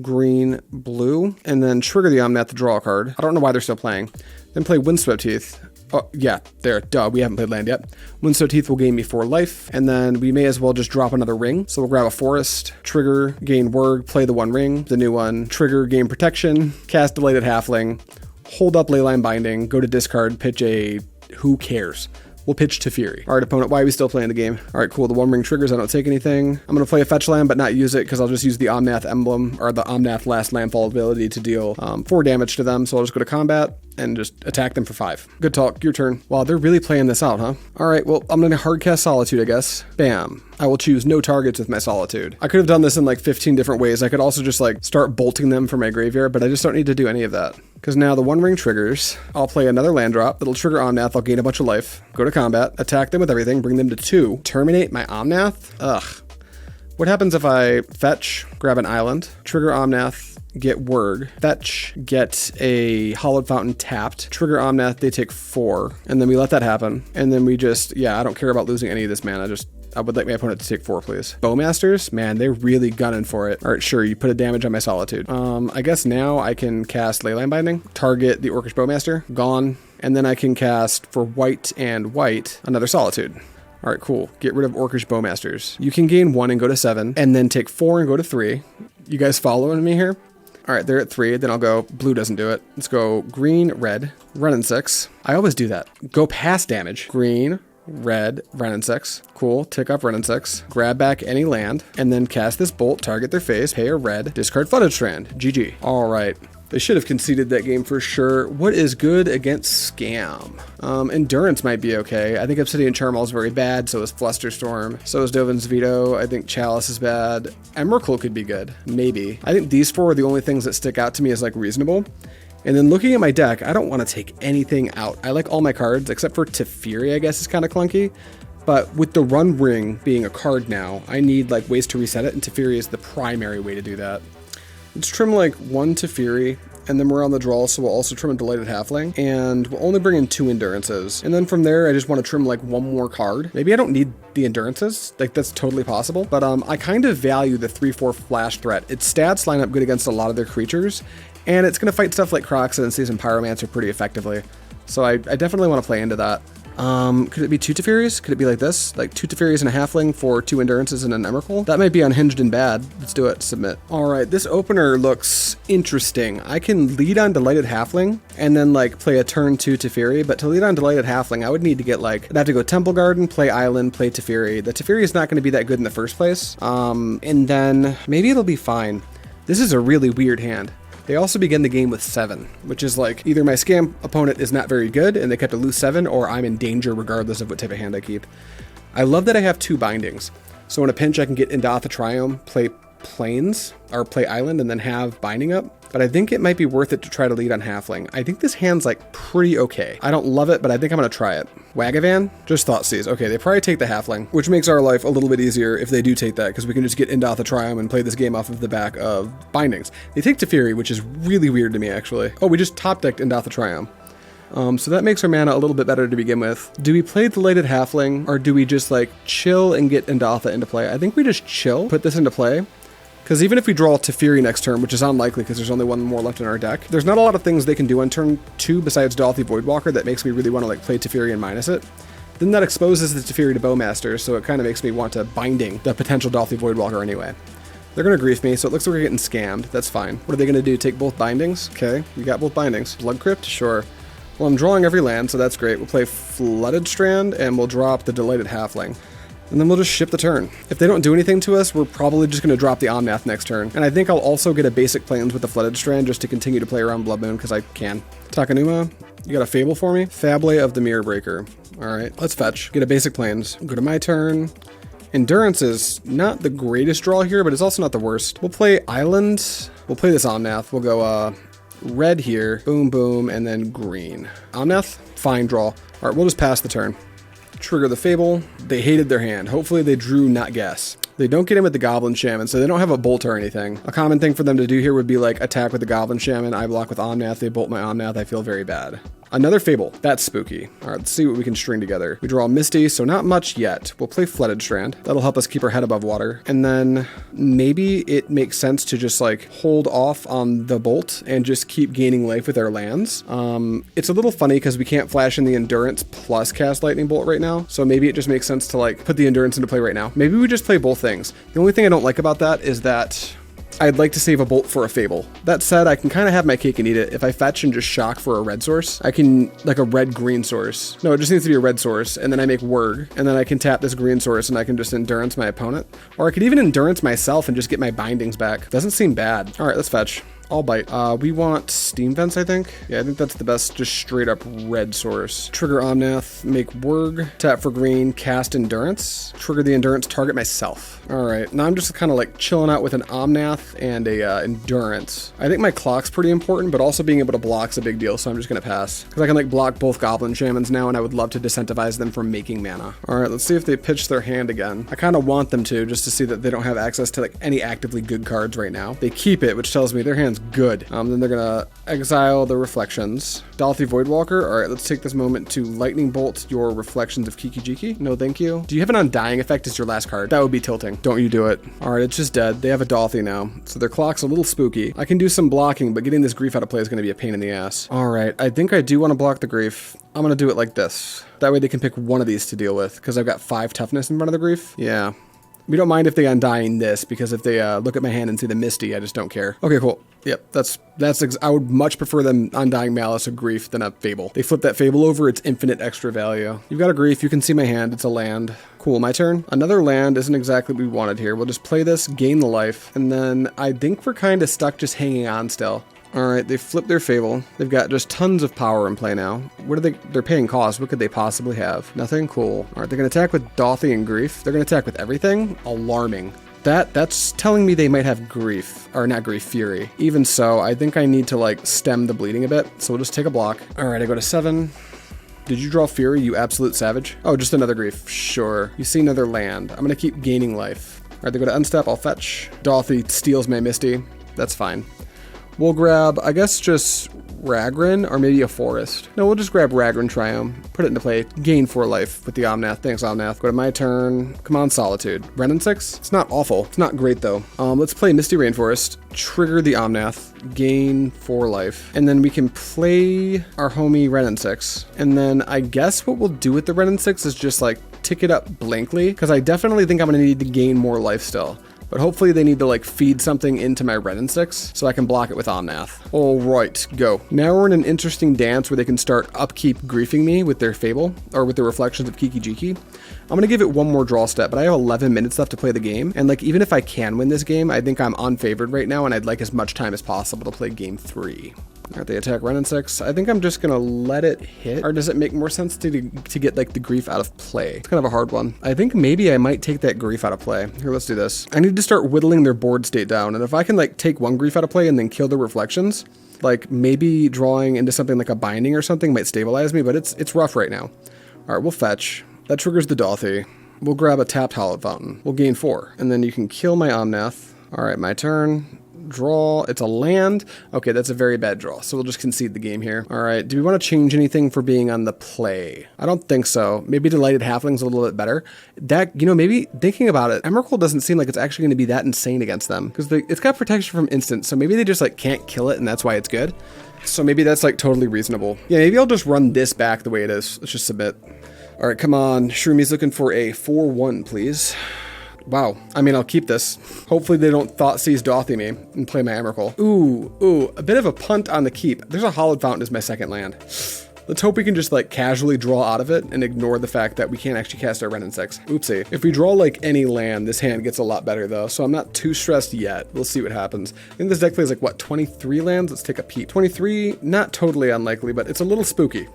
green, blue, and then trigger the Omnath to draw a card. I don't know why they're still playing. Then play Windswept Heath. Oh, yeah, there, duh, we haven't played land yet. Windswept Heath will gain me 4 life, and then we may as well just drop another ring. So we'll grab a forest, trigger, gain Wurg, play the 1 ring, the new one, trigger, gain protection, cast Delighted Halfling, hold up Leyline Binding, go to discard, pitch a who cares. We'll pitch to Fury. All right, opponent, why are we still playing the game? All right, cool. The 1 ring triggers. I don't take anything. I'm going to play a fetch land, but not use it because I'll just use the Omnath emblem or the Omnath last landfall ability to deal 4 damage to them. So I'll just go to combat and just attack them for 5. Good talk. Your turn. Wow, they're really playing this out, huh? All right, well, I'm going to hardcast Solitude, I guess. Bam. I will choose no targets with my Solitude. I could have done this in 15 different ways. I could also just start bolting them from my graveyard, but I just don't need to do any of that. Because now the 1 ring triggers. I'll play another land drop. It'll trigger Omnath. I'll gain a bunch of life. Go to combat. Attack them with everything. Bring them to 2. Terminate my Omnath? Ugh. What happens if I fetch, grab an island, trigger Omnath, get Wurg, fetch, get a Hollowed Fountain tapped, trigger Omnath, they take 4, and then we let that happen. And then we just, yeah, I don't care about losing any of this mana. I would like my opponent to take 4, please. Bowmasters? Man, they're really gunning for it. All right, sure, you put a damage on my Solitude. I guess now I can cast Leyline Binding, target the Orcish Bowmaster, gone, and then I can cast for white and white another Solitude. All right, cool. Get rid of Orcish Bowmasters. You can gain 1 and go to 7, and then take 4 and go to 3. You guys following me here? All right, they're at 3. Then I'll go, blue doesn't do it. Let's go green, red, run in 6. I always do that. Go past damage. Green, red, run in 6. Cool, tick up, run in 6. Grab back any land, and then cast this bolt, target their face, pay a red, discard Flooded Strand. GG. All right. They should have conceded that game for sure. What is good against Scam? Endurance might be okay. I think Obsidian Charmal is very bad, so is Flusterstorm. So is Dovin's Veto. I think Chalice is bad. Emrakul could be good, maybe. I think these 4 are the only things that stick out to me as like reasonable. And then looking at my deck, I don't want to take anything out. I like all my cards, except for Teferi, I guess is kind of clunky. But with the Run Ring being a card now, I need like ways to reset it, and Teferi is the primary way to do that. Let's trim like 1 Teferi, and then we're on the draw, so we'll also trim a Delighted Halfling, and we'll only bring in 2 Endurances. And then from there, I just want to trim like 1 more card. Maybe I don't need the Endurances, like that's totally possible, but I kind of value the 3/4 flash threat. Its stats line up good against a lot of their creatures, and it's going to fight stuff like Croxa and Seasoned Pyromancer pretty effectively. So I definitely want to play into that. Could it be 2 Teferis? Could it be like this? Like 2 Teferis and a Halfling for 2 Endurances and an Emrakul? That might be unhinged and bad. Let's do it. Submit. All right, this opener looks interesting. I can lead on Delighted Halfling and then like play a turn 2 Teferi, but to lead on Delighted Halfling, I would need to get like, I'd have to go Temple Garden, play Island, play Teferi. The Teferi is not going to be that good in the first place. And then maybe it'll be fine. This is a really weird hand. They also begin the game with 7, which is like either my Scam opponent is not very good and they kept a loose 7, or I'm in danger regardless of what type of hand I keep. I love that I have 2 bindings. So in a pinch, I can get Indatha Triome, play Plains, or play Island, and then have binding up. But I think it might be worth it to try to lead on Halfling. I think this hand's like pretty okay. I don't love it, but I think I'm gonna try it. Wagavan? Just Thoughtseize. Okay, they probably take the Halfling, which makes our life a little bit easier if they do take that, because we can just get Indatha Triome and play this game off of the back of bindings. They take Teferi, which is really weird to me, actually. Oh, we just top-decked Indatha Triome. So that makes our mana a little bit better to begin with. Do we play Delighted Halfling, or do we just like chill and get Indatha into play? I think we just chill, put this into play. Because even if we draw Teferi next turn, which is unlikely because there's only 1 more left in our deck, there's not a lot of things they can do on turn 2 besides Dolthy Voidwalker that makes me really want to like play Teferi and minus it. Then that exposes the Teferi to Bowmaster, so it kind of makes me want to binding the potential Dolthy Voidwalker anyway. They're going to grief me, so it looks like we're getting scammed. That's fine. What are they going to do? Take both bindings? Okay, we got both bindings. Blood Crypt? Sure. Well, I'm drawing every land, so that's great. We'll play Flooded Strand, and we'll drop the Delighted Halfling. And then we'll just ship the turn. If they don't do anything to us, we're probably just going to drop the Omnath next turn. And I think I'll also get a basic Plains with the Flooded Strand just to continue to play around Blood Moon, because I can. Takanuma, you got a Fable for me? Fable of the Mirror Breaker. All right, let's fetch. Get a basic Plains. Go to my turn. Endurance is not the greatest draw here, but it's also not the worst. We'll play Island. We'll play this Omnath. We'll go red here. Boom, boom, and then green. Omnath, fine draw. All right, we'll just pass the turn. Trigger the Fable. They hated their hand. Hopefully they drew not guess. They don't get in with the Goblin Shaman, so they don't have a bolt or anything. A common thing for them to do here would be like attack with the Goblin Shaman. I block with Omnath. They bolt my Omnath. I feel very bad. Another Fable. That's spooky. All right, let's see what we can string together. We draw Misty, so not much yet. We'll play Flooded Strand. That'll help us keep our head above water. And then maybe it makes sense to just like hold off on the bolt and just keep gaining life with our lands. It's a little funny because we can't flash in the Endurance plus cast Lightning Bolt right now. So maybe it just makes sense to like put the Endurance into play right now. Maybe we just play both things. The only thing I don't like about that is that I'd like to save a bolt for a Fable. That said, I can kind of have my cake and eat it. If I fetch and just shock for a red source, I can, like a red-green source. No, it just needs to be a red source, and then I make Wurg, and then I can tap this green source, and I can just Endurance my opponent. Or I could even Endurance myself and just get my bindings back. Doesn't seem bad. All right, let's fetch. I'll bite. We want Steam Vents, I think. Yeah, I think that's the best, just straight up red source. Trigger Omnath, make Wurg, tap for green, cast Endurance. Trigger the Endurance, target myself. All right, now I'm just kind of like chilling out with an Omnath and a Endurance. I think my clock's pretty important, but also being able to block's a big deal, so I'm just gonna pass. Because I can like block both Goblin Shamans now, and I would love to disincentivize them from making mana. All right, let's see if they pitch their hand again. I kind of want them to, just to see that they don't have access to like any actively good cards right now. They keep it, which tells me their hand's good. Then they're gonna exile the reflections. Dolphy Voidwalker. All right, let's take this moment to lightning bolt your reflections of Kiki-Jiki. No, thank you. Do you have an undying effect as your last card? That would be tilting. Don't you do it. All right, it's just dead. They have a Dolphy now, so their clock's a little spooky. I can do some blocking, but getting this grief out of play is gonna be a pain in the ass. All right, I think I do want to block the grief. I'm gonna do it like this. That way they can pick one of these to deal with, because I've got 5 toughness in front of the grief. Yeah. We don't mind if they undying this, because if they look at my hand and see the Misty, I just don't care. Okay, cool. Yep, I would much prefer them undying Malice or Grief than a Fable. They flip that Fable over, it's infinite extra value. You've got a Grief, you can see my hand, it's a land. Cool, my turn. Another land isn't exactly what we wanted here. We'll just play this, gain the life, and then I think we're kind of stuck just hanging on still. All right, they flipped their Fable. They've got just tons of power in play now. What are they're paying cost. What could they possibly have? Nothing? Cool. All right, they're gonna attack with Dolphy and Grief. They're gonna attack with everything? Alarming. That's telling me they might have Grief, or not Grief, Fury. Even so, I think I need to like stem the bleeding a bit, so we'll just take a block. All right, I go to 7. Did you draw Fury, you absolute savage? Oh, just another Grief, sure. You see another land. I'm gonna keep gaining life. All right, they go to unstep, I'll fetch. Dolphy steals my Misty, that's fine. We'll grab, I guess, just Ragran or maybe a Forest. No, we'll just grab Ragran Triumph, put it into play, gain 4 life with the Omnath. Thanks, Omnath. Go to my turn. Come on, Solitude. Renin 6? It's not awful. It's not great, though. Let's play Misty Rainforest, trigger the Omnath, gain 4 life, and then we can play our homie Renin 6. And then I guess what we'll do with the Renin 6 is just, like, tick it up blankly, because I definitely think I'm going to need to gain more life still. But hopefully they need to like feed something into my Renin 6 so I can block it with Omnath. All right, go. Now we're in an interesting dance where they can start upkeep griefing me with their Fable or with the reflections of Kiki-Jiki. I'm gonna give it one more draw step, but I have 11 minutes left to play the game. And like, even if I can win this game, I think I'm unfavored right now and I'd like as much time as possible to play game 3. All right, they attack Renin 6. I think I'm just gonna let it hit, or does it make more sense to get like the grief out of play? It's kind of a hard one. I think maybe I might take that grief out of play. Here, let's do this. I need to start whittling their board state down, and if I can like take one grief out of play and then kill the reflections, like maybe drawing into something like a binding or something might stabilize me, but it's rough right now. All right, we'll fetch. That triggers the Dolphy. We'll grab a tapped Hallowed Fountain. We'll gain 4, and then you can kill my Omnath. All right, my turn. Draw. It's a land. Okay, that's a very bad draw, so we'll just concede the game here. All right, do we want to change anything for being on the play? I don't think so. Maybe Delighted Halfling's a little bit better. That, you know, maybe thinking about it, Emrakul doesn't seem like it's actually going to be that insane against them, because it's got protection from instant, so maybe they just like can't kill it, and that's why it's good. So maybe that's like totally reasonable. Yeah, maybe I'll just run this back the way it is. Let's just submit. All right, come on. Shroomi's looking for a 4-1, please. Wow. I mean, I'll keep this. Hopefully they don't Thoughtseize Dolphy me and play my Emrakul. Ooh, a bit of a punt on the keep. There's a Hallowed Fountain as my second land. Let's hope we can just like casually draw out of it and ignore the fact that we can't actually cast our Renin 6. Oopsie. If we draw like any land, this hand gets a lot better though, so I'm not too stressed yet. We'll see what happens. I think this deck plays like, what, 23 lands? Let's take a peek. 23, not totally unlikely, but it's a little spooky.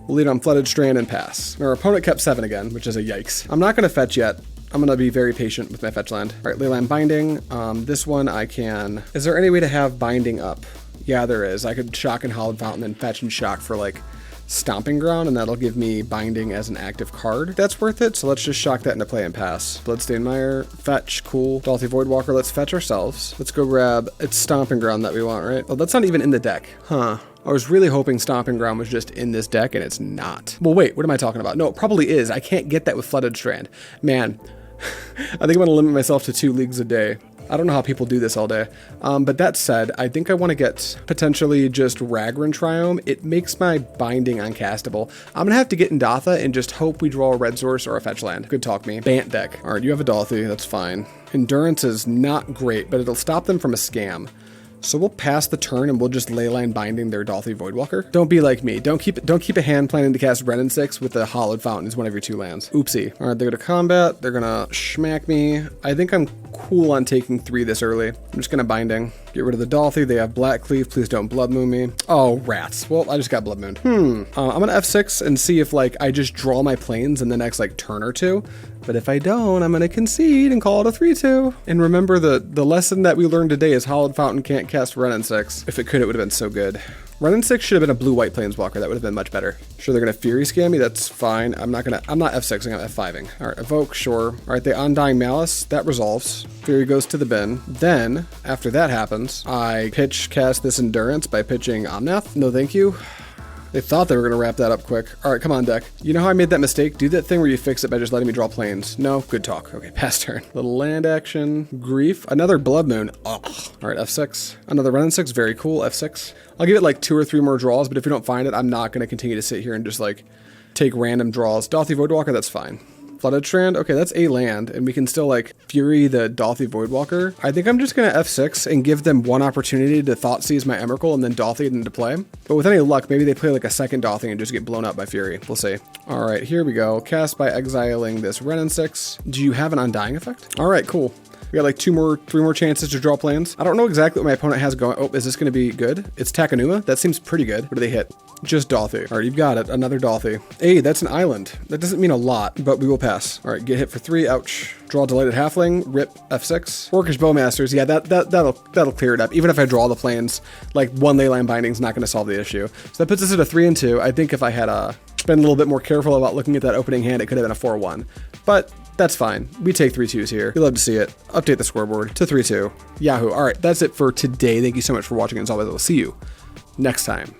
We'll lead on Flooded Strand and pass. Our opponent kept 7 again, which is a yikes. I'm not going to fetch yet. I'm going to be very patient with my fetch land. All right, Leyline Binding. This one I can... Is there any way to have Binding up? Yeah, there is. I could shock and Hallowed Fountain and fetch and shock for like Stomping Ground, and that'll give me Binding as an active card. That's worth it, so let's just shock that into play and pass. Bloodstained Mire, fetch, cool. Dolphy Voidwalker, let's fetch ourselves. Let's go grab... It's Stomping Ground that we want, right? Oh, that's not even in the deck. Huh. I was really hoping Stomping Ground was just in this deck, and it's not. Well, wait, what am I talking about? No, it probably is. I can't get that with Flooded Strand. Man, I think I'm gonna limit myself to 2 leagues a day. I don't know how people do this all day. But that said, I think I want to get potentially just Ragran Triome. It makes my Binding uncastable. I'm gonna have to get Ndatha and just hope we draw a red source or a fetch land. Good talk me. Bant deck. All right, you have a Dolphy, that's fine. Endurance is not great, but it'll stop them from a scam. So we'll pass the turn and we'll just Leyline Binding their Dolphy Voidwalker. Don't be like me. Don't keep a hand planning to cast Renin 6 with the Hallowed Fountain as one of your 2 lands. Oopsie. All right, they're gonna combat. They're gonna smack me. I think I'm cool on taking 3 this early. I'm just gonna Binding. Get rid of the Dolphy. They have Black Cleave. Please don't Blood Moon me. Oh, rats. Well, I just got Blood Moon. I'm gonna F6 and see if like I just draw my planes in the next like turn or 2. But if I don't, I'm gonna concede and call it a 3-2. And remember the lesson that we learned today is Hallowed Fountain can't cast Renin 6. If it could, it would have been so good. Run in 6 should have been a blue-white planeswalker. That would have been much better. Sure, they're gonna Fury scan me. That's fine. I'm not F6ing. I'm F5ing. All right, evoke. Sure. All right, the Undying Malice that resolves. Fury goes to the bin. Then after that happens, I pitch cast this Endurance by pitching Omnath. No, thank you. They thought they were going to wrap that up quick. All right, come on, deck. You know how I made that mistake? Do that thing where you fix it by just letting me draw planes. No? Good talk. Okay, pass turn. Little land action. Grief. Another Blood Moon. Ugh. All right, F6. Another run in 6. Very cool. F6. I'll give it like 2 or 3 more draws, but if we don't find it, I'm not going to continue to sit here and just like take random draws. Dolthy Voidwalker, that's fine. Flooded Strand, okay, that's a land, and we can still, like, Fury the Dolthy Voidwalker. I think I'm just gonna F6 and give them one opportunity to Thoughtseize my Emrakul and then Dolthy it into play. But with any luck, maybe they play, like, a second Dolthy and just get blown up by Fury. We'll see. All right, here we go. Cast by exiling this Renin 6. Do you have an Undying effect? All right, cool. We got like 3 more chances to draw plans. I don't know exactly what my opponent has going. Oh, is this going to be good? It's Takenuma. That seems pretty good. What do they hit? Just Dolthy. All right, you've got it. Another Dolthy. Hey, that's an island. That doesn't mean a lot, but we will pass. All right, get hit for 3. Ouch. Draw Delighted Halfling. Rip F6. Orcish Bowmasters. Yeah, that'll clear it up. Even if I draw the planes, like 1 Leyline Binding is not going to solve the issue. So that puts us at a 3 and 2. I think if I had been a little bit more careful about looking at that opening hand, it could have been a 4-1. But that's fine. We take 3-2s here. You'll love to see it. Update the scoreboard to 3-2. Yahoo. All right, that's it for today. Thank you so much for watching. As always, I will see you next time.